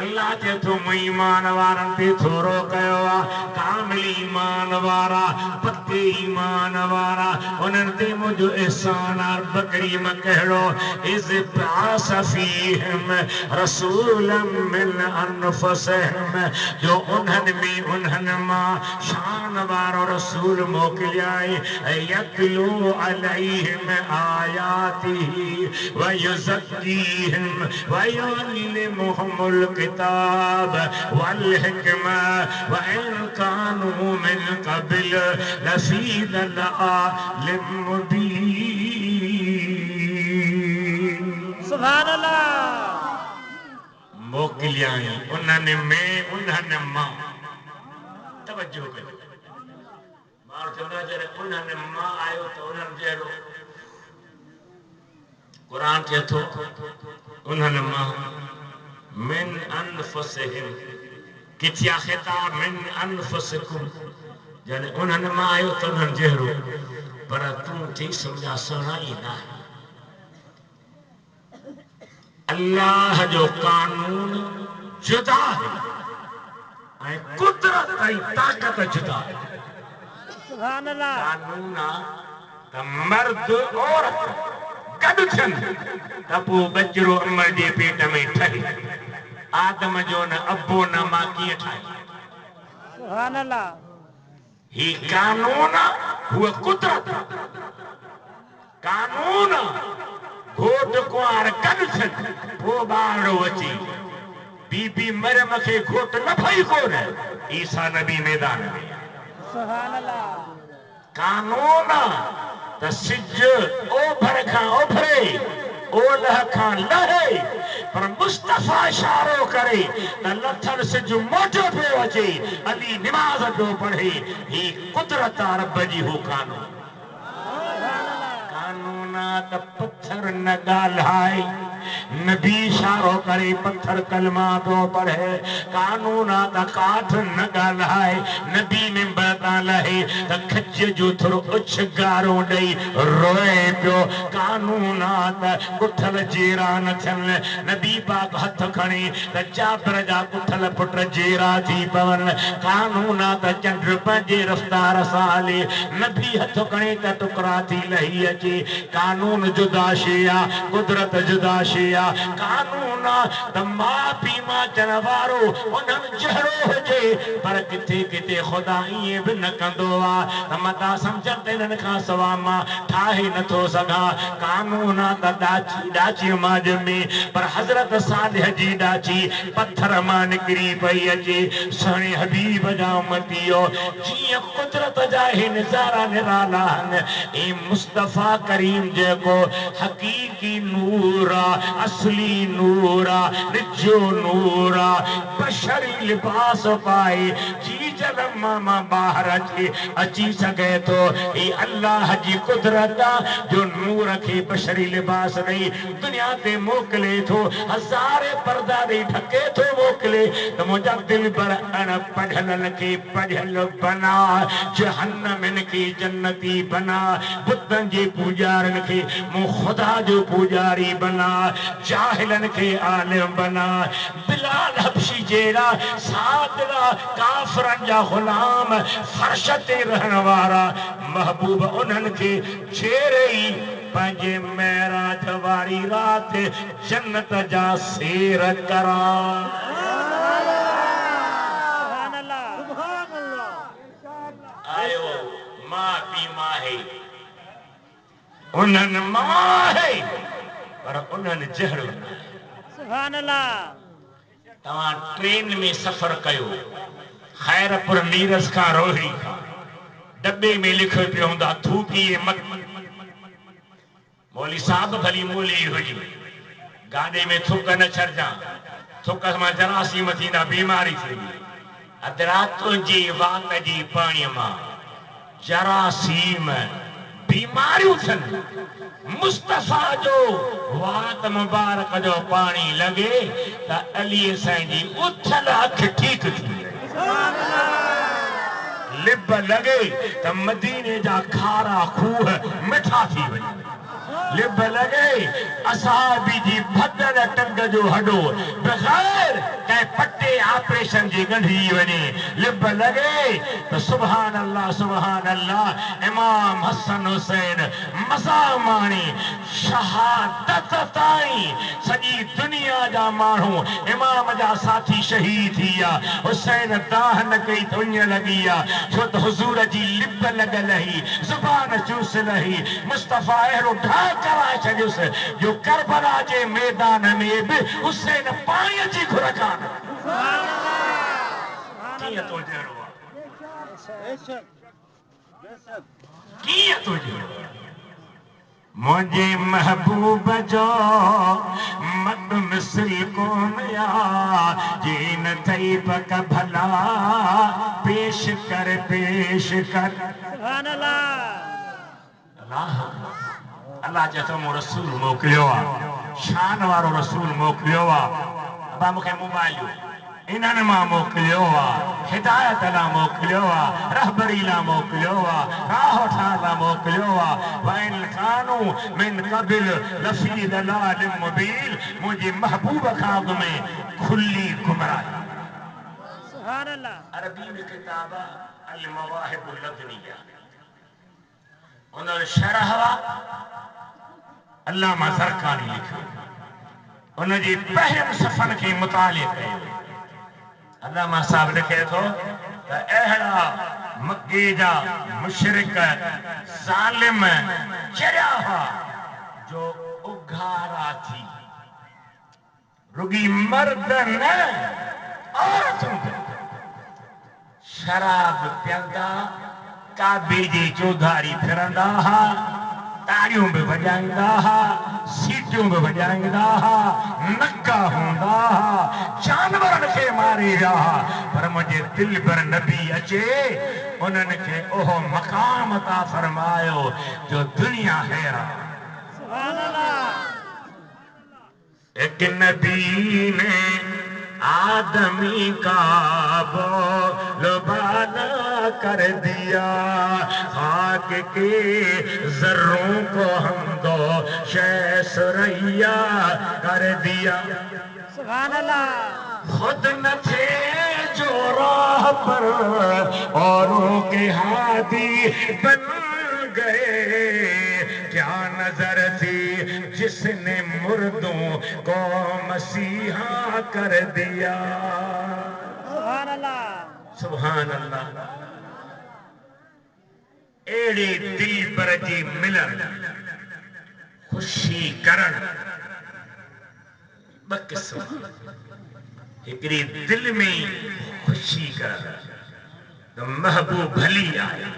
अल्लाह जे तो ईमान वारनि ते थोरो कयो आहे कामिल ईमान वारा पक्के ईमान वारा उन्हनि ते मुंहिंजो एहसान आहे बकरीम कहिड़ो इज़ बास फीहिम रसूलन मिन अनफुसिहिम जो उन्हनि मां शान वारो रसूल मोकिलियाई यतलू अलैहिम आयातिही व युज़क्कीहिम ويعلمهم الكتاب والحكمة وإن كانوا من قبل لفي ضلال مبين सुभान अल्लाह मोकिलियाई उन्हनि में उन्हनि मां तवज्जो कयो माण्हू चवंदा जॾहिं उन्हनि मां आयो त उन्हनि जहिड़ो कुरान चए थो उन्हनि मां मिन अनफुसिहिम किथिया खिताब मिन अनफुसिकुम जॾहिं उन्हनि मां आयो त उन्हनि जहिड़ो पर तूं थी सम्झा सुहिणाई न आहे अल्लाह जो कानून जुदा है ऐं कुदरत ऐं ताक़त जुदा है सुभान अल्लाह कानून आहे त मर्द औरत गॾु थियनि त पोइ बचिरो अमर जे पेट में ठहे आदम जो न अबो न मां कीअं ठाहे सुभान अल्लाह ही कानून हुआ कुदरत कानून घोट कुंवार गॾु थियनि पोइ ॿारड़ो अची बीबी मरियम खे घोट न भई कोन ईसा नबी मैदान में सुभान अल्लाह कानून त सिज ओभर खां ओभरे ओलह खां लहे पर मुस्तफा इशारो करे त लथल सिज मोटो पियो अचे अली निमाज़ पियो पढ़े ही कुदरत रब जी हो कानून कानून त पत्थर न ॻाल्हाए नबी इशारो करे पत्थर कलमा पियो पढ़े कानून त काठ न ॻाल्हाए नबी मिंबर तां लहे त खज जो थोरो उछ गारो ॾेई रोए पियो कानून त कुठल जेरा न थियनि नबी पाक हथ खणी त चादर जा कुठल पुट जेरा थी पवनि कानून त चंड पंहिंजे रफ़्तार सां हले नबी हथ खणी त टुकड़ा थी लही अचे कानून जुदा शइ आहे कुदरत जुदा शइ आहे कानून त माउ पीउ मां अचण वारो उन्हनि जहिड़ो हुजे पर किथे किथे ख़ुदा ईअं बि न कंदो आहे त मता सम्झनि त इन्हनि खां सवाइ मां ठाहे नथो सघां कानून त ॾाची मां ॼमे पर हज़रत सालिह जी ॾाची पत्थर मां निकिरी पई अचे सुहिणे हबीब जा उम्मतीओ जीअं कुदरत जा ही नज़ारा निराला आहिनि ऐं मुस्तफ़ा करीम जेको हक़ीक़ी नूर आहे असली नूर आहे निजो नूर आहे बशरी लिबास पाए जी जन्म मां ॿाहिर अची सघे थो ही अल्लाह जी कुदरत जो नूर खे बशरी लिबास ॾेई दुनिया ते मोकिले थो हज़ारे पर्दा ॾेई ढके थो मोकिले त मुंहिंजा दिल पर अणपढ़ियलनि खे पढ़ियल बना जहन्नमिन खे जन्नती बना बुतनि जे पूजारनि खे मूं ख़ुदा जो पूजारी बना जाहिलनि खे आलिम बना बिलाल हबशी जहिड़ा सादरा काफ़िरनि जा ग़ुलाम फर्श ते रहण वारा महबूब उन्हनि खे छेड़े ई पंहिंजे महराज वारी राति जन्नत जा सेर करां सुभान अल्लाह सुभान अल्लाह आयो मां पी मां है उन्हनि मां है पर उन्हनि जहिड़ो न आहे सुभान अल्लाह तव्हां ट्रेन में सफ़र कयो खैरपुर नीरस खां रोहिणी खां डब्बे में लिखियो पियो हूंदा थूकी मौली साहब भली मोली हुई गाॾे में थूक न छॾिजां थुक मां जरासीम थींदा बीमारी थींदी अदरातुनि जी वात जी पाणीअ मां जरासीम बीमारियूं थियनि मुस्तफ़ा जो वात मुबारक जो पानी लगे त अली साईं जी उथल अख ठीक थी लिब लगे त मदीने जा खारा खूह मिठा थी वञनि लिब लगे असहाबी जी भदर टंग जो हडो बगैर के पट्टे ऑपरेशन जी गंढी वने लिब लगे तो सुभान अल्लाह इमाम हसन हुसैन मसामानी शहादत ताई सजी दुनिया जा मानू इमाम जा साथी शहीद थिया हुसैन दाह न कई दुनिया लगी छो तो हुजूर जी लिब लगल ही जुबान चूस लही मुस्तफा एरो ढा कराए छॾियुस जो करबला जे मैदान में भी हुसैन पाणी जी खुरकान कीअं तो जहिड़ो कीअं तो जहिड़ो मुझे महबूब जो मत मिसल कोन या जीन थई पक भला पेश कर सुभान अल्लाह अल्लाह जैसा रसूल मोकिलियो शान वारो रसूल मोकिलियो अबा मूंखे मोबाइल इन्हनि मां मोकिलियो हिदायत लाइ मोकिलियो रहबरी लाइ मोकिलियो राह ठाहिण लाइ मोकिलियो वइन कानू मिन क़बिल लफ़ी दलाल मुबीन मुंहिंजे महबूब खां अॻु में खुली गुमराही सुभान अल्लाह अरबी में किताब अल मवाहिब लदनिया उन शरह अल्लामा ज़रक़ानी लिखियो उन जी पहिरियनि सफ़न खे मुताले कयो अल्लामा साहब लिखे थो त अहिड़ा मक्के जा मुशरिक ज़ालिम चरिया हुआ जो उघारा थी रुगी मर्द न औरतूं शराब पियंदा काबे जी चौधारी फिरंदा हा ताड़ियों भी बजाईंदा हा सीटियों भी बजाईंदा हा नक्का हूंदा हा जानवरनि खे मारे विया पर मुंहिंजे दिल पर नबी अचे उन्हनि खे ओहो मक़ाम अता फरमायो जो दुनिया हैरान सुभान अल्लाह एक नबी ने आदमी का बोलबाला कर दिया खाक के जर्रों को हम दो शे सुरैया कर दिया सुभान अल्लाह खुद न थे जो राह पर औरों के हादी बन गए क्या नजर थी जिसने मुर्दों को मसीहा कर दिया सुभान अल्लाह सुभान अल्लाह एड़े दिल पर जी मिलन खुशी करण बकिस्म हिकड़ी दिल में खुशी करण तो महबूब भली आए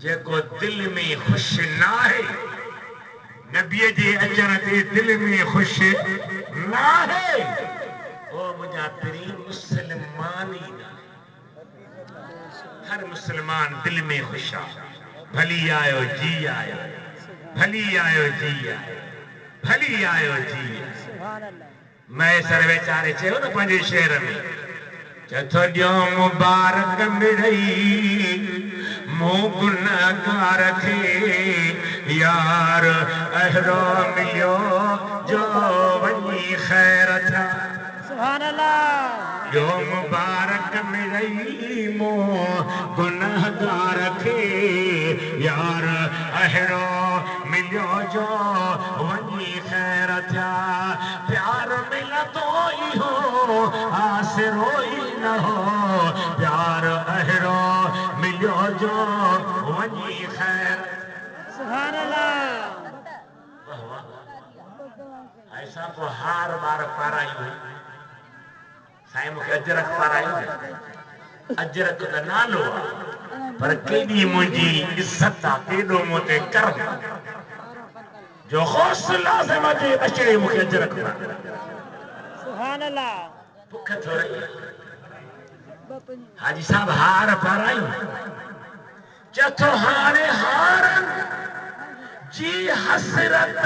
जेको दिल में खुश ना है नबी जे अचण ते दिल में खुश ना है ओ मुझा तेरी मुसलमान ही ना हर मुसलमान दिल में खुश आ भली आयो जी आयो भली आयो जी आयो भली आयो जी सुभान अल्लाह मैं सर बेचारे चयो न पंजे शेर में चथो जो मुबारक मिड़ई मो गुनाहगार थे यार अहरो मिलियो जो वनी खैर था सुभान अल्लाह जो मुबारक मिड़ई मो गुनाहगार थे यार अहरो मिलियो जो वनी खैर था प्यार मिला तो ही हो आसरो ही न हो प्यार अहरो मिलियो जो वनी खैर सुभान अल्लाह ऐसा को हार बार पारायो साईं मुखे अजरक पारायो अजरक का नालो पर केडी मुंजी इज्जत आ केडो मोते कर्म जो हौसला से मजे अचड़े मुखे अजरक सुभान अल्लाह भुख थोड़ी हाजी साहब हार पारायूं चथो हारे हारन जी हसरत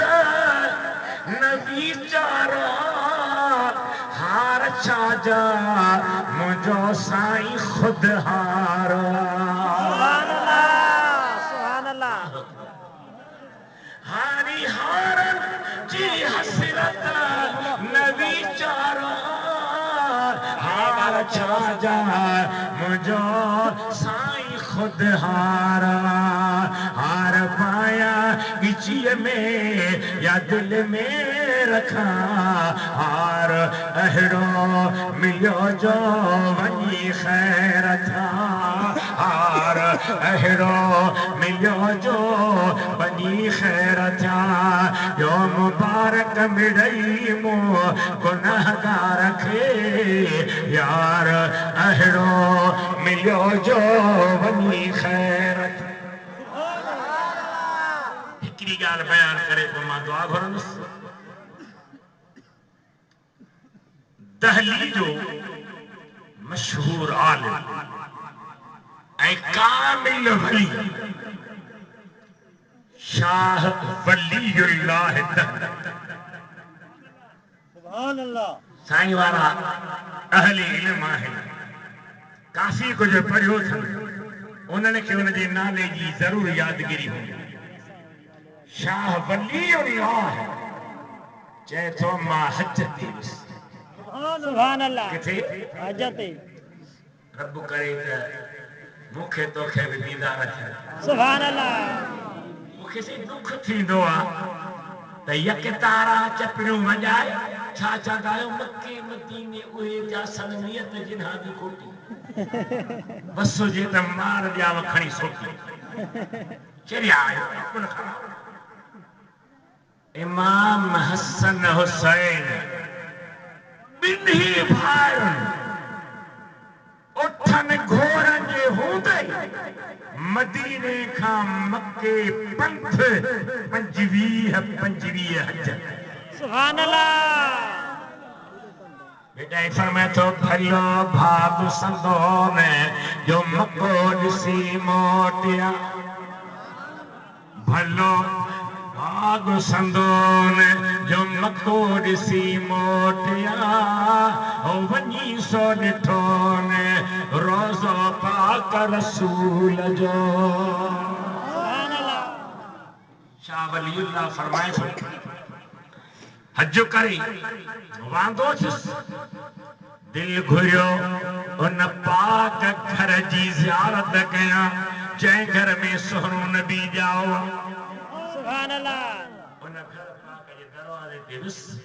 न वीचारा हार छाजा मुझो साईं खुद हारा सुभान अल्लाह सुभान अल्लाह हारी हारन जी हसरत न वीचारा हार छाजा मुझो साईं खुद हारा हार पाया गिचिए में या दिल में रखा हार अहड़ो मिलो जो वही खैर था हार अहड़ो मिलो जो वही खैर था यो मुबारक मिड़ई मो गुनाहगार खे यार अहड़ो मिलो जो वही खैर था हिकिड़ी ॻाल्हि बयान करे पोइ मां दुआ घुरंदुसि दहली जो मशहूर आलिम ऐं कामिल वली शाह वलीउल्लाह सुभान अल्लाह साईं वारा अहले इल्म आहिनि काफ़ी कुझु पढ़ियो अथनि उन्हनि खे उनजे नाले जी ज़रूरु यादगिरी हूंदी शाह वलीउल्लाह चए थो मां हज ते वियुसि सुभान अल्लाह किथे हज ते रब करे त मूंखे तोखे बि दीदार थियनि सुभान अल्लाह मूंखे से दुख थींदो आहे त यक तारा चपड़ियूं वॼाए छा चवंदा आहियो मके मदीने उहे जा सनमियत जिन्हा जी खोटी बस हुजे त मार ॼाव खणी सोटी चरिया आयो कुन खा इमाम हसन हुसैन ॿिन्ही भाइरुनि उठनि घोड़नि जे हूंदे मदीने खां मके पंथ 25 हज सुभान अल्लाह बेटा फरमाए थो भलो भाग संदो ने जो मको ॾिसी मोटिया भलो भाग संदो ने जो मको ॾिसी मोटिया ओ वञी सो ॾिठो ने रोज़ो पाक रसूल जो सुभान अल्लाह शाह वलीउल्लाह फरमाए थो हज करे वांदो थियुसि दिल घुरियो उन पाक घर जी ज़ियारत कयां जंहिं घर में सोहरो नबी ॼाओ सुभान अल्लाह उन घर पाक जे दरवाज़े ते वियुसि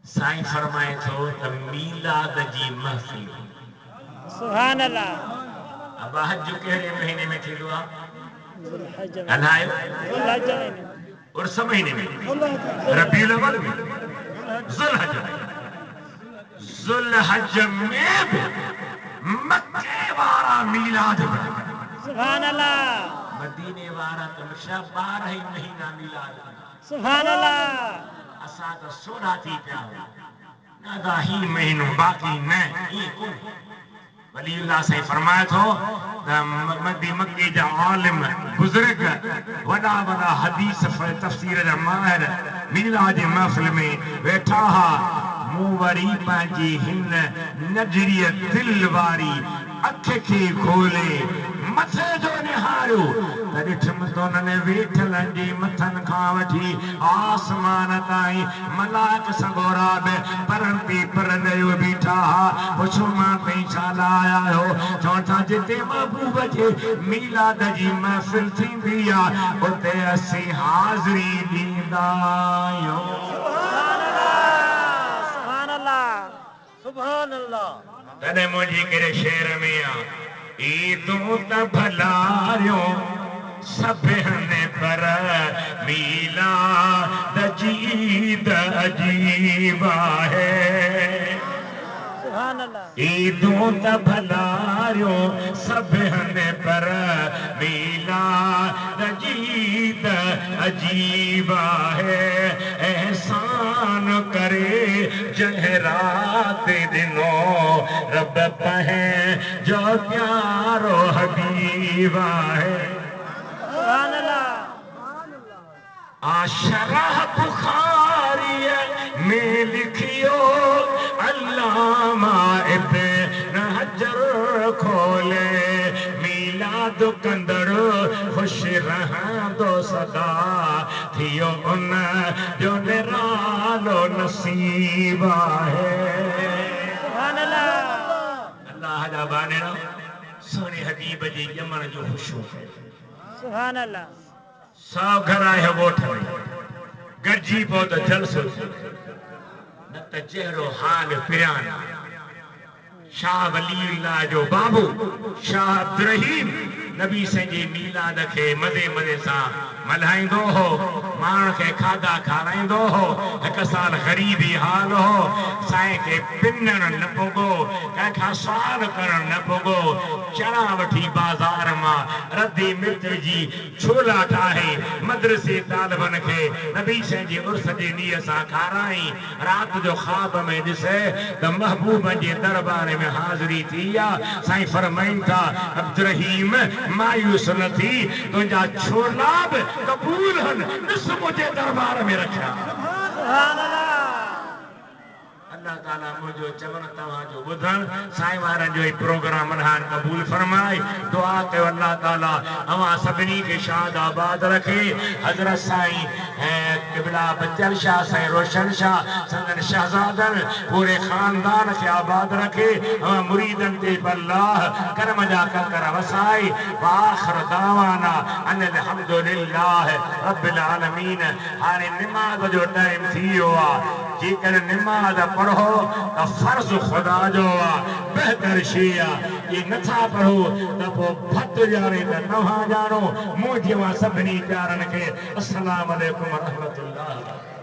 साईं फरमाए थो त मीलाद जी महफ़िल सुभान अल्लाह अब हज कहिड़े महीने में थींदो आहे हज हलायो हज उर्स महीने में रबीउल अव्वल में ज़ुल्हज में भी मक्के वारा मीलाद सुभान अल्लाह मदीने वारा त 12 ही महीना मीलाद सुभान अल्लाह असां त 16 थी पिया न त ही महीनो बाक़ी न ई कोन वलीउल्लाह साईं फरमाए थो त मक्के जा आलिम बुज़ुर्ग वॾा वॾा हदीस तफ़सीर जा माहिर मीलाद जी महफ़िल में वेठा हा मूं वरी पंहिंजी हिन नज़रिय दिल वारी अख खे खोले मथे जो निहारियो त ॾिठमि त उन्हनि वेठलनि जे मथनि खां वठी आसमान ताईं मलाक सगोरा बि परनि ते परंदयो बीठा हा पुछो मां ताईं छा लाया आहियो चवनि था जिते महबूब जे मीलाद जी महफ़िल थींदी आहे उते असीं हाज़िरी ॾींदा आहियूं सुभान अल्लाह सुभान अल्लाह तॾहिं मुंहिंजी कहिड़े शेर में आहे ईदूं त भलारियो सभिनि पर मीलाद जी ईद अजीब आहे सुभान अल्लाह ईदूं त भलारियो सभिनि पर मीलाद जी ईद अजीब आहे एहसान करे जंहिं राति ॾिनो रब पहे जो प्यारो हबीब आहे सुभान अल्लाह आशरह बुखारी में लिखियो अल्लामा इब्न हजर खोले मीलाद कंदड़ खुश रहंदो सदा थियो उन जो निरालो नसीब आहे सुभान अल्लाह अल्लाह जा बानेड़ा सोने हबीब जी ॼमण जो ख़ुशू सुभान अल्लाह सौ घर आहे ॻोठ में गॾिजी पियो त जलसो न त जहिड़ो हाल पिरान शाह वलीउल्लाह जो बाबू शाह अब्दुर्रहीम नबी साईं जे मीलाद खे मज़े मज़े सां मल्हाईंदो हो माण्हुनि खे खाधा खाराईंदो हो हिकु साल ग़रीबी हाल हो साईं खे पिनण न पुॻो कंहिंखां सुवाल करण न पुॻो चणा वठी बाज़ार मां रधी मिर्च जी छोला ठाहे मदरसे तालिबनि खे नबी साईं जे उर्स जे ॾींहं सां खाराई राति जो ख़्वाब में ॾिसे त महबूब जे दरबार में हाज़िरी थी आहे साईं फरमाइनि था अब्दुर्रहीम मायूस न थी तुंहिंजा छोला बि कबूल हन ॾिस मुंहिंजे दरबार में रखिया सुभान अल्लाह अल्लाह ताला मुझो चवण तव्हांजो ॿुधण साईं वारनि जो प्रोग्राम मल्हाइण क़बूल फरमाए दुआ कयो अल्लाह ताला अवां सभिनी खे शाद आबाद रखे हज़रत साईं ऐं क़िबला बचल शाह साईं रोशन शाह संदन शहज़ादनि पूरे ख़ानदान खे आबाद रखे अवां मुरीदनि ते अल्लाह करम जा कंकर वसाए आख़िर दावाना अनिल हम्दुलिल्लाह रब्बिल आलमीन हाणे निमाज़ जो टाइम थी वियो आहे जेकर निमाज़ पढ़ो त फर्ज़ खुदा जो आहे बहितर शइ आहे ये नथा पढ़ो त पोइ भत ॼाणे त नवां ॼाणो मूं जहिड़ा सभिनी प्यारनि खे अस्सलाम वालेकुम रहमतुल्लाह